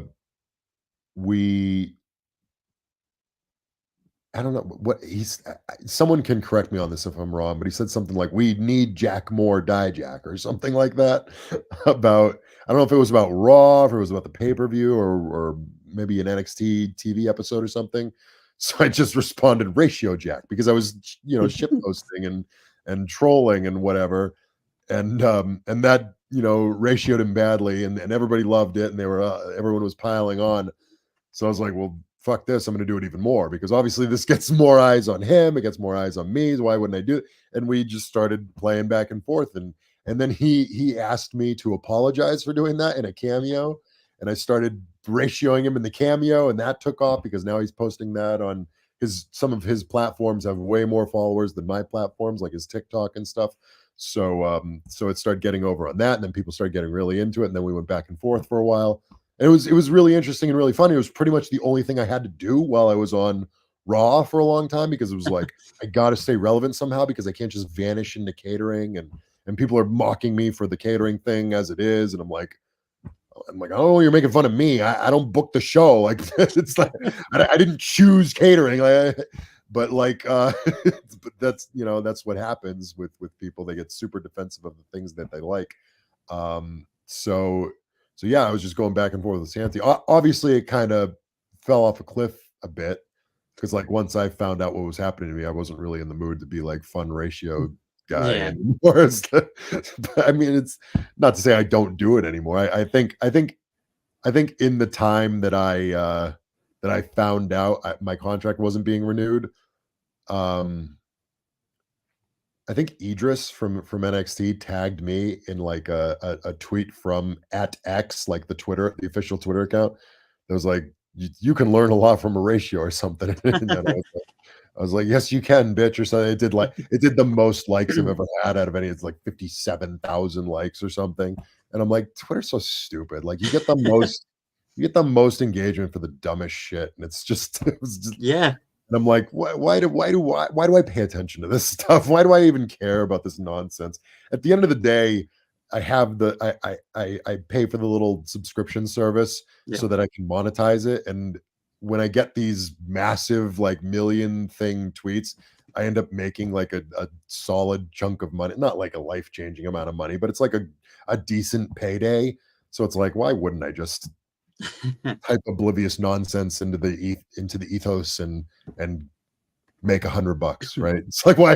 we I don't know what he's someone can correct me on this if I'm wrong, but he said something like, "We need Jack more Dijack," or something like that about I don't know if it was about Raw, if it was about the pay-per-view or maybe an NXT TV episode or something. So I just responded ratio Jack because I was, shit posting and trolling and whatever. And that, ratioed him badly and everybody loved it and they were everyone was piling on. So I was like, well, fuck this. I'm going to do it even more because obviously this gets more eyes on him. It gets more eyes on me. Why wouldn't I do it? And we just started playing back and forth. And then he asked me to apologize for doing that in a cameo. And I started ratioing him in the cameo, and that took off because now he's posting that on some of his platforms have way more followers than my platforms, like his TikTok and stuff. So it started getting over on that, and then people started getting really into it, and then we went back and forth for a while. And it was really interesting and really funny. It was pretty much the only thing I had to do while I was on Raw for a long time because it was like I got to stay relevant somehow because I can't just vanish into catering and people are mocking me for the catering thing as it is, and I'm like, oh, you're making fun of me. I don't book the show. Like it's like I didn't choose catering. But like, but that's what happens with people. They get super defensive of the things that they like. So yeah, I was just going back and forth with Santi. Obviously, it kind of fell off a cliff a bit because like once I found out what was happening to me, I wasn't really in the mood to be like fun ratio guy Yeah. anymore. But, I mean, it's not to say I don't do it anymore. I think in the time that I found out my contract wasn't being renewed, um, I think Idris from NXT tagged me in like a tweet from at X, like the official Twitter account. That was like, you can learn a lot from a ratio or something. And then I was like, yes, you can, bitch, or something. It did the most likes I've ever had out of any. It's like 57,000 likes or something. And I'm like, Twitter's so stupid. Like you get the most engagement for the dumbest shit. And it's just it was just Yeah. and I'm like, why do I pay attention to this stuff? Why do I even care about this nonsense? At the end of the day, I have I pay for the little subscription service Yeah. so that I can monetize it. And when I get these massive like million thing tweets, I end up making like a solid chunk of money, not like a life changing amount of money, but it's like a decent payday. So it's like, why wouldn't I just type oblivious nonsense into the ethos and make $100, right? It's like why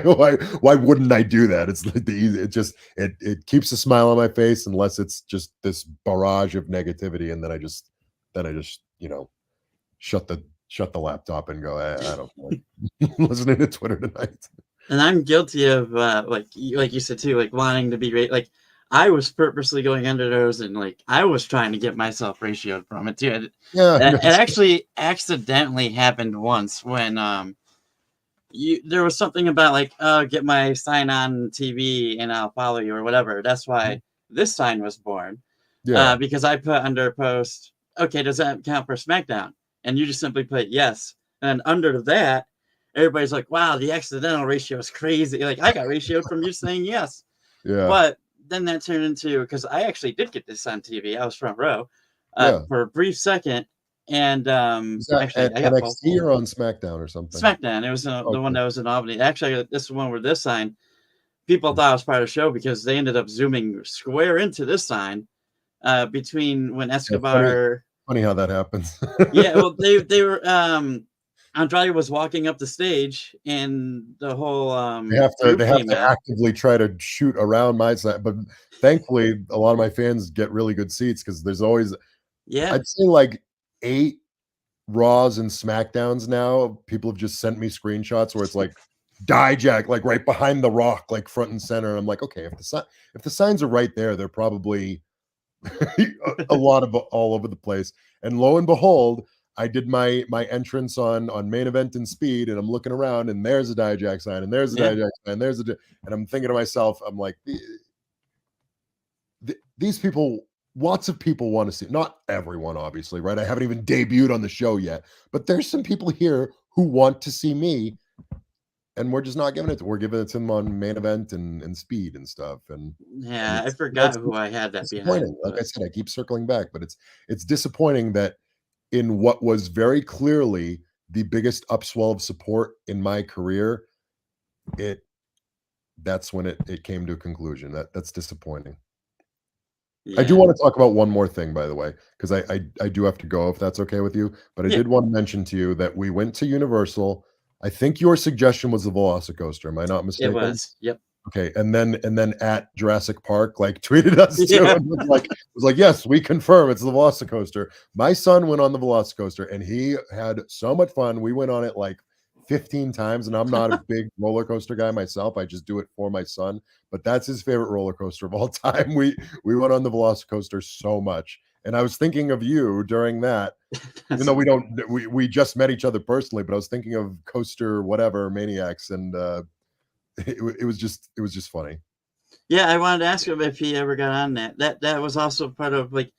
wouldn't I do that? It's like it keeps a smile on my face unless it's just this barrage of negativity, and then I just shut the laptop and go, I don't like listening to Twitter tonight. And I'm guilty of like you said too, like wanting to be great. Like I was purposely going under those, and like I was trying to get myself ratioed from it too. Yeah, It actually accidentally happened once when there was something about like get my sign on TV and I'll follow you or whatever. That's why this sign was born. yeah, Because I put under post, okay, does that count for SmackDown? And you just simply put yes. And under that, everybody's like, wow, the accidental ratio is crazy. Like I got ratioed from you saying yes. yeah, But then that turned into because I actually did get this on TV. I was front row yeah. for a brief second. And Is that actually, at I got both. NXT or on SmackDown or something? SmackDown. It was the one Okay. that was in Albany. Actually, this one where this sign, people thought it was part of the show because they ended up zooming square into this sign between when Yeah, funny Escobar. funny how that happens. Yeah, well, they were Andrade was walking up the stage, and the whole They have to group they have came to out. actively try to shoot around my side, but thankfully, a lot of my fans get really good seats because there's always Yeah, I'd say, like, 8 Raws and SmackDowns now. People have just sent me screenshots where it's like, Dijack, like, right behind The Rock, like, front and center, and I'm like, "Okay, if the signs are right there, they're probably a lot of all over the place." And lo and behold, I did my entrance on main event and speed, and I'm looking around, and there's a Dijack sign, and there's a yeah, Dijack sign, and I'm thinking to myself, I'm like, these people, lots of people want to see, not everyone, obviously, right? I haven't even debuted on the show yet, but there's some people here who want to see me, and we're just not giving it. We're giving it to them on main event and speed and stuff, and yeah. I it's forgot who I had that disappointing. behind, Like I but said, I keep circling back, but it's disappointing that in what was very clearly the biggest upswell of support in my career, it that's when it came to a conclusion. That's disappointing. I do Yeah. want to talk about one more thing, by the way, because I do have to go if that's okay with you. But I Yeah. did want to mention to you that we went to Universal. I think your suggestion was the Velocicoaster. Am I not It mistaken? was. Yep. Okay, and then at Jurassic Park, like, tweeted us too Yeah. and was like, "Yes, we confirm it's the Velocicoaster." My son went on the Velocicoaster, and he had so much fun. We went on it, like, 15 times, and I'm not a big roller coaster guy myself. I just do it for my son, but that's his favorite roller coaster of all time. We went on the Velocicoaster so much, and I was thinking of you during that, even That's though we just met each other personally, but I was thinking of coaster whatever maniacs, and, it was just funny. yeah. I wanted to ask him if he ever got on that. That was also part of like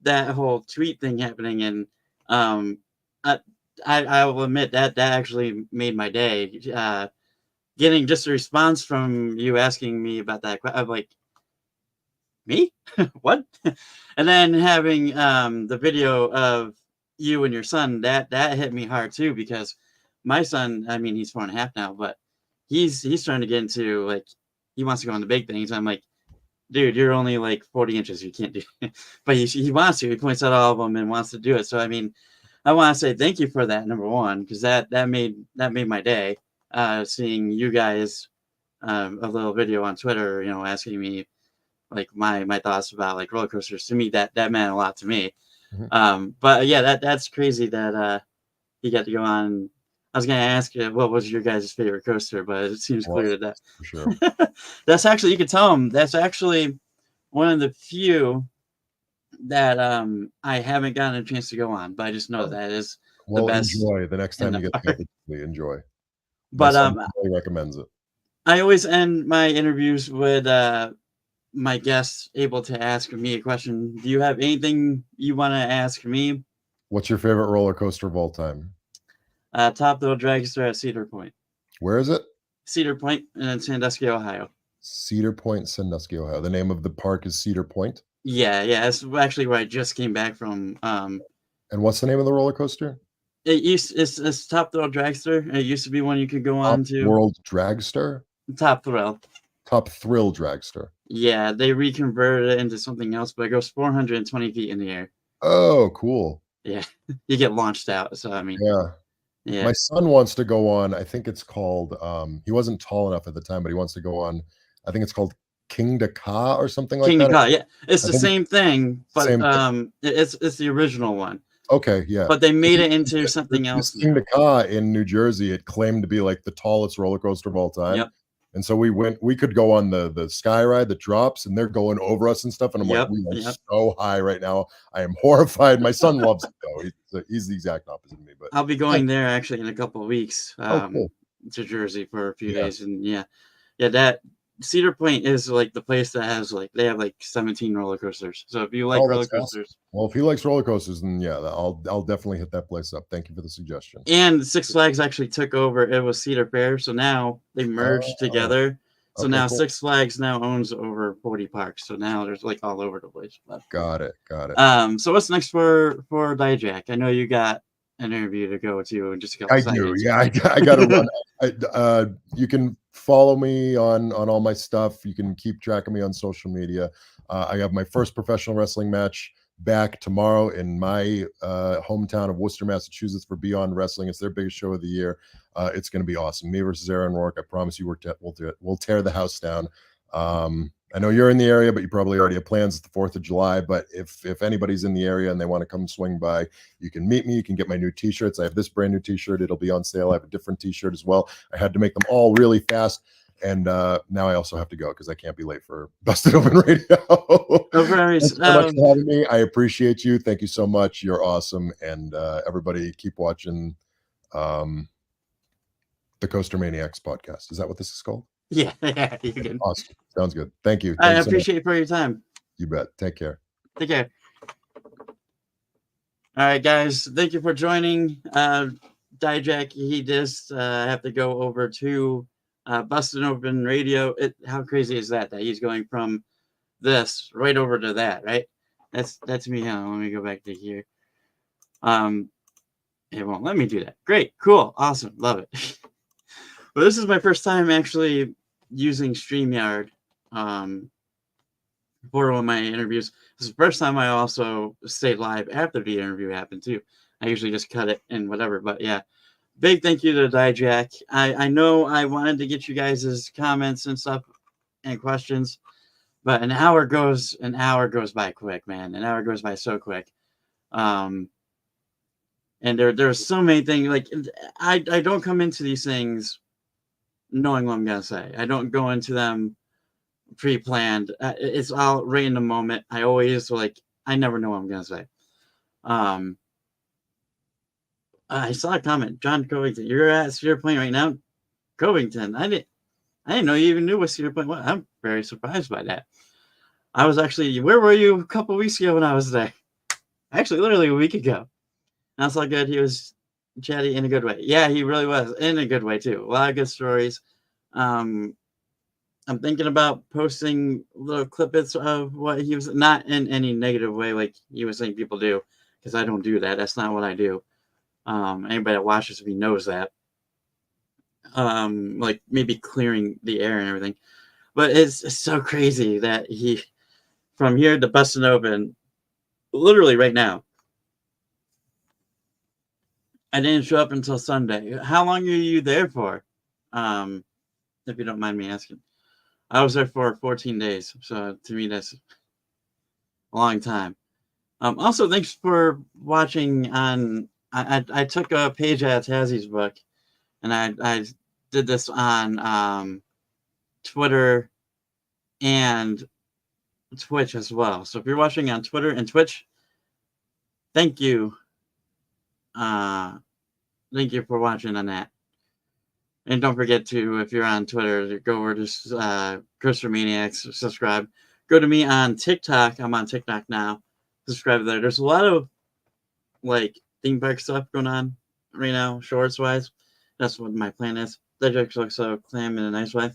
that whole tweet thing happening, and um, I I will admit that that actually made my day. Getting just a response from you asking me about that. I'm like, me? What? And then having the video of you and your son, that hit me hard too, because my son, I mean, he's 4.5 now, but he's trying to get into like he wants to go on the big things. I'm like, dude, you're only like 40 inches. You can't do it. But he wants to. He points out all of them and wants to do it. So I mean, I want to say thank you for that, number one, because that made my day. Seeing you guys a little video on Twitter, asking me like my thoughts about like roller coasters. To me, that meant a lot to me. Mhm. But yeah, that's crazy that he got to go on. I was gonna ask you what was your guys' favorite coaster, but it seems clear that For sure. that's actually, you can tell him that's actually one of the few that I haven't gotten a chance to go on, but I just know Oh, that is the well, best enjoy the next in time the you get the park. opportunity, enjoy. My But son really recommends it. I always end my interviews with my guests able to ask me a question. Do you have anything you want to ask me? What's your favorite roller coaster of all time? Top Thrill Dragster at Cedar Point. Where is it? Cedar Point in Sandusky, Ohio. Cedar Point, Sandusky, Ohio. The name of the park is Cedar Point. Yeah, yeah. That's actually where I just came back from. And what's the name of the roller coaster? It's Top Thrill Dragster. It used to be one you could go Top on to. World Dragster? Top Thrill. Top Thrill Dragster. Yeah, they reconverted it into something else, but it goes 420 feet in the air. Oh, cool. Yeah, you get launched out. So I mean, Yeah. yeah, My son wants to go on, I think it's called, he wasn't tall enough at the time, but he wants to go on, I think it's called King Ka or something like King that. Nicole. Yeah, it's I the think it's same thing, the but same thing. it's the original one, Okay, yeah. but they made it into something This else King now. Ka in New Jersey, it claimed to be like the tallest roller coaster of all time. Yep, And so we could go on the sky ride that drops and they're going over us and stuff. And I'm like, yep, we are yep. so high right now. I am horrified. My son loves it though. He's the exact opposite of me, but I'll be yeah. going there actually in a couple of weeks, Oh, cool. to Jersey for a few Yeah. days, and yeah, yeah. That Cedar Point is like the place that has like they have like 17 roller coasters. So if you like Oh, roller that's awesome. coasters, Well, if he likes roller coasters, then yeah, I'll definitely hit that place up. Thank you for the suggestion. and Six Flags actually took over. It was Cedar Fair, so now they merged Oh, together. So okay, now cool. Six Flags now owns over 40 parks. So now there's like all over the place. Got it. Got it. So what's next for Dijack? I know you got an interview to go to in just a couple I do. seconds. Yeah, I gotta run. You can follow me on all my stuff. You can keep track of me on social media. I have my first professional wrestling match back tomorrow in my hometown of Worcester, Massachusetts for Beyond Wrestling. It's their biggest show of the year. It's going to be awesome. Me versus Aaron Rourke. I promise you, we'll tear the house down. I know you're in the area, but you probably already have plans at the 4th of July. But if anybody's in the area and they want to come swing by, you can meet me. You can get my new t-shirts. I have this brand new t-shirt. It'll be on sale. I have a different t-shirt as well. I had to make them all really fast. And now I also have to go because I can't be late for Busted Open Radio. No worries. Thanks so much for having me. I appreciate you. Thank you so much. You're awesome. And everybody keep watching the Coaster Maniacs podcast. Is that what this is called? Yeah, yeah, you can. Awesome. Sounds good. Thank you. I Thanks so much. appreciate it for your time. You bet. Take care. Take care. All right, guys. Thank you for joining. Dijack, he just have to go over to Busted Open Radio. How crazy is that? That he's going from this right over to that, right? That's me. Let me go back to here. Um, It won't let me do that. Great, cool, awesome, love it. But this is my first time actually using StreamYard for one of my interviews. This is the first time I also stayed live after the interview happened too. I usually just cut it and whatever. But yeah, big thank you to Dijack. I know I wanted to get you guys' comments and stuff and questions, but an hour goes by quick, man. An hour goes by so quick. Um, and there's so many things like I don't come into these things knowing what I'm gonna say. I don't go into them pre-planned. It's all right in the moment. I never know what I'm gonna say. Um, I saw a comment, John Covington. You're at Cedar Point right now, Covington. I didn't know you even knew what Cedar Point was. I'm very surprised by that. I was actually, where were you a couple weeks ago when I was there? Actually, literally a week ago. That's how good he was, chatty in a good way. Yeah, he really was in a good way too. A lot of good stories. Um, I'm thinking about posting little clippets of what he was, not in any negative way like he was saying people do, because I don't do that. That's not what I do. Anybody that watches me knows that. Like maybe clearing the air and everything. But it's so crazy that he, from here to Bustin' Open, literally right now, I didn't show up until Sunday. How long are you there for? Um, if you don't mind me asking. I was there for 14 days. So to me, that's a long time. Also, thanks for watching on. I took a page out of Tazzie's book, and I did this on Twitter and Twitch as well. So if you're watching on Twitter and Twitch, thank you. Thank you for watching on that. And don't forget to, if you're on Twitter, go over to Cursor Maniacs, subscribe. Go to me on TikTok. I'm on TikTok now. Subscribe there. There's a lot of like theme park stuff going on right now, shorts wise. That's what my plan is. That just looks so clam in a nice way.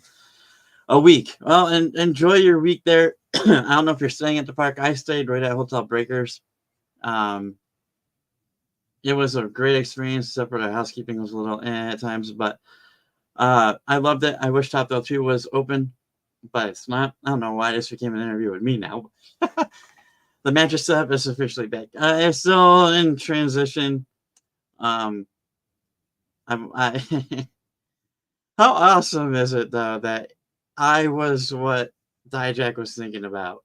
A week. Well, and enjoy your week there. I don't know if you're staying at the park. I stayed right at Hotel Breakers. It was a great experience, except for the housekeeping was a little at times, but I loved it. I wish Top Thrill 2 was open, but it's not. I don't know why this became an interview with me now. The mattress stuff is officially back. It's still in transition. I How awesome is it though that I was what Dijack was thinking about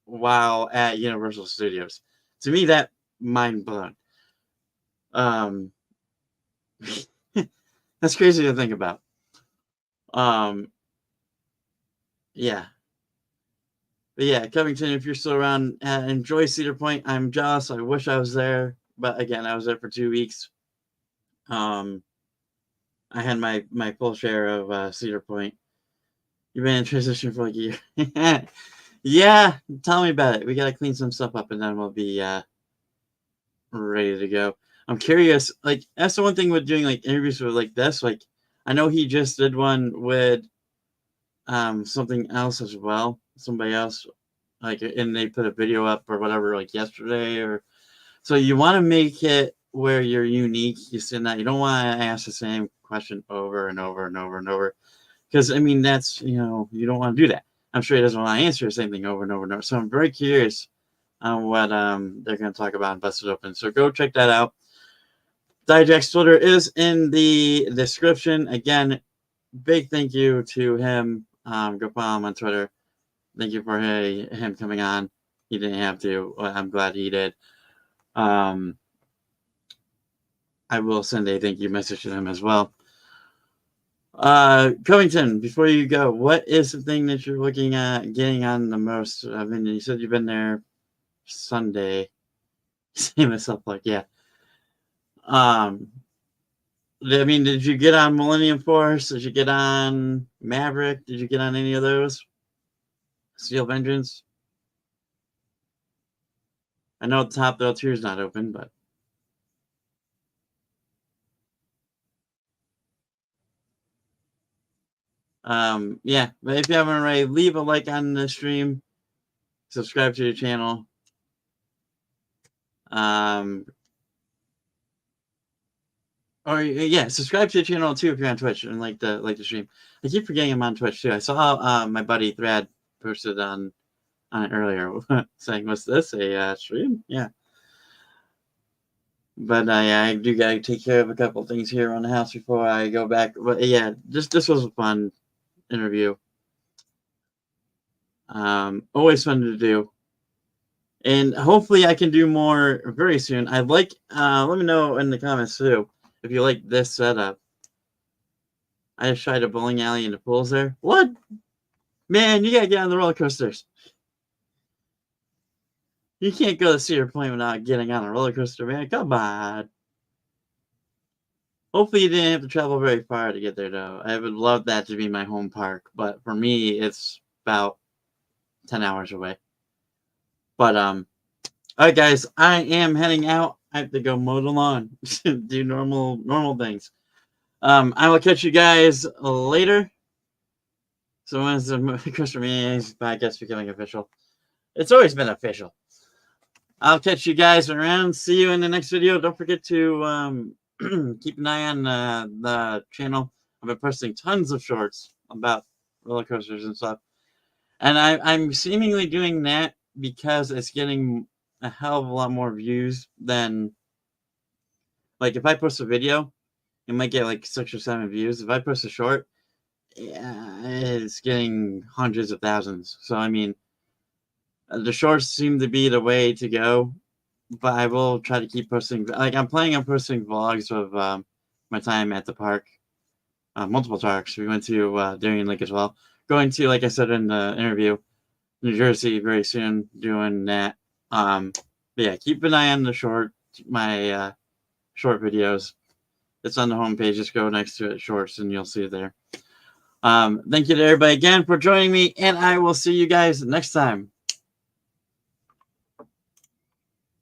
while at Universal Studios? To me, that mind blown. Um, that's crazy to think about. Um, yeah. But yeah, Covington, if you're still around, enjoy Cedar Point. I'm jealous. I wish I was there, but again, I was there for 2 weeks. I had my full share of Cedar Point. You've been in transition for like a year. Yeah, tell me about it. We gotta clean some stuff up, and then we'll be ready to go. I'm curious. Like that's the one thing with doing like interviews with like this. Like I know he just did one with something else as well. Somebody else, like, and they put a video up or whatever, like yesterday or. So you want to make it where you're unique. You said that you don't want to ask the same question over and over and over and over, because I mean that's you don't want to do that. I'm sure he doesn't want to answer the same thing over and over and over. So I'm very curious on what they're going to talk about in Busted Open. So go check that out. Dijack's Twitter is in the description. Again, big thank you to him. Go follow him on Twitter. Thank you for him coming on. He didn't have to. I'm glad he did. I will send a thank you message to him as well. Covington, before you go, what is the thing that you're looking at getting on the most? I mean, you said you've been there Sunday. Say myself like, yeah. I mean, did you get on Millennium Force? Did you get on Maverick? Did you get on any of those? Steel Vengeance? I know Top Thrill 2 is not open, but yeah. But if you haven't already, leave a like on the stream, subscribe to the channel. Or yeah, subscribe to the channel too if you're on Twitch and like the stream. I keep forgetting I'm on Twitch too. I saw my buddy Thrad posted on it earlier saying, "Was this a stream?" Yeah, but I do gotta take care of a couple things here around the house before I go back. But yeah, this was a fun interview. Always fun to do. And hopefully I can do more very soon. I'd like let me know in the comments too if you like this setup. I just tried a bowling alley in the pools there. What? Man, you gotta get on the roller coasters. You can't go to Cedar Point without getting on a roller coaster, man. Come on. Hopefully you didn't have to travel very far to get there though. I would love that to be my home park, but for me it's about 10 hours away. But alright guys, I am heading out. I have to go mow the lawn. Do normal things. I will catch you guys later. So when is the Christmas Meetings podcast becoming official? It's always been official. I'll catch you guys around. See you in the next video. Don't forget to keep an eye on the channel. I've been posting tons of shorts about roller coasters and stuff. And I'm seemingly doing that because it's getting a hell of a lot more views than, like, if I post a video, it might get like 6 or 7 views. If I post a short, yeah, it's getting hundreds of thousands. So I mean, the shorts seem to be the way to go, but I will try to keep posting. Like, I'm planning on posting vlogs of my time at the park, multiple parks. We went to Darien Lake as well. Going to, like I said in the interview, New Jersey very soon, doing that. But yeah, keep an eye on the my short videos. It's on the homepage. Just go next to it, shorts, and you'll see it there. Thank you to everybody again for joining me, and I will see you guys next time.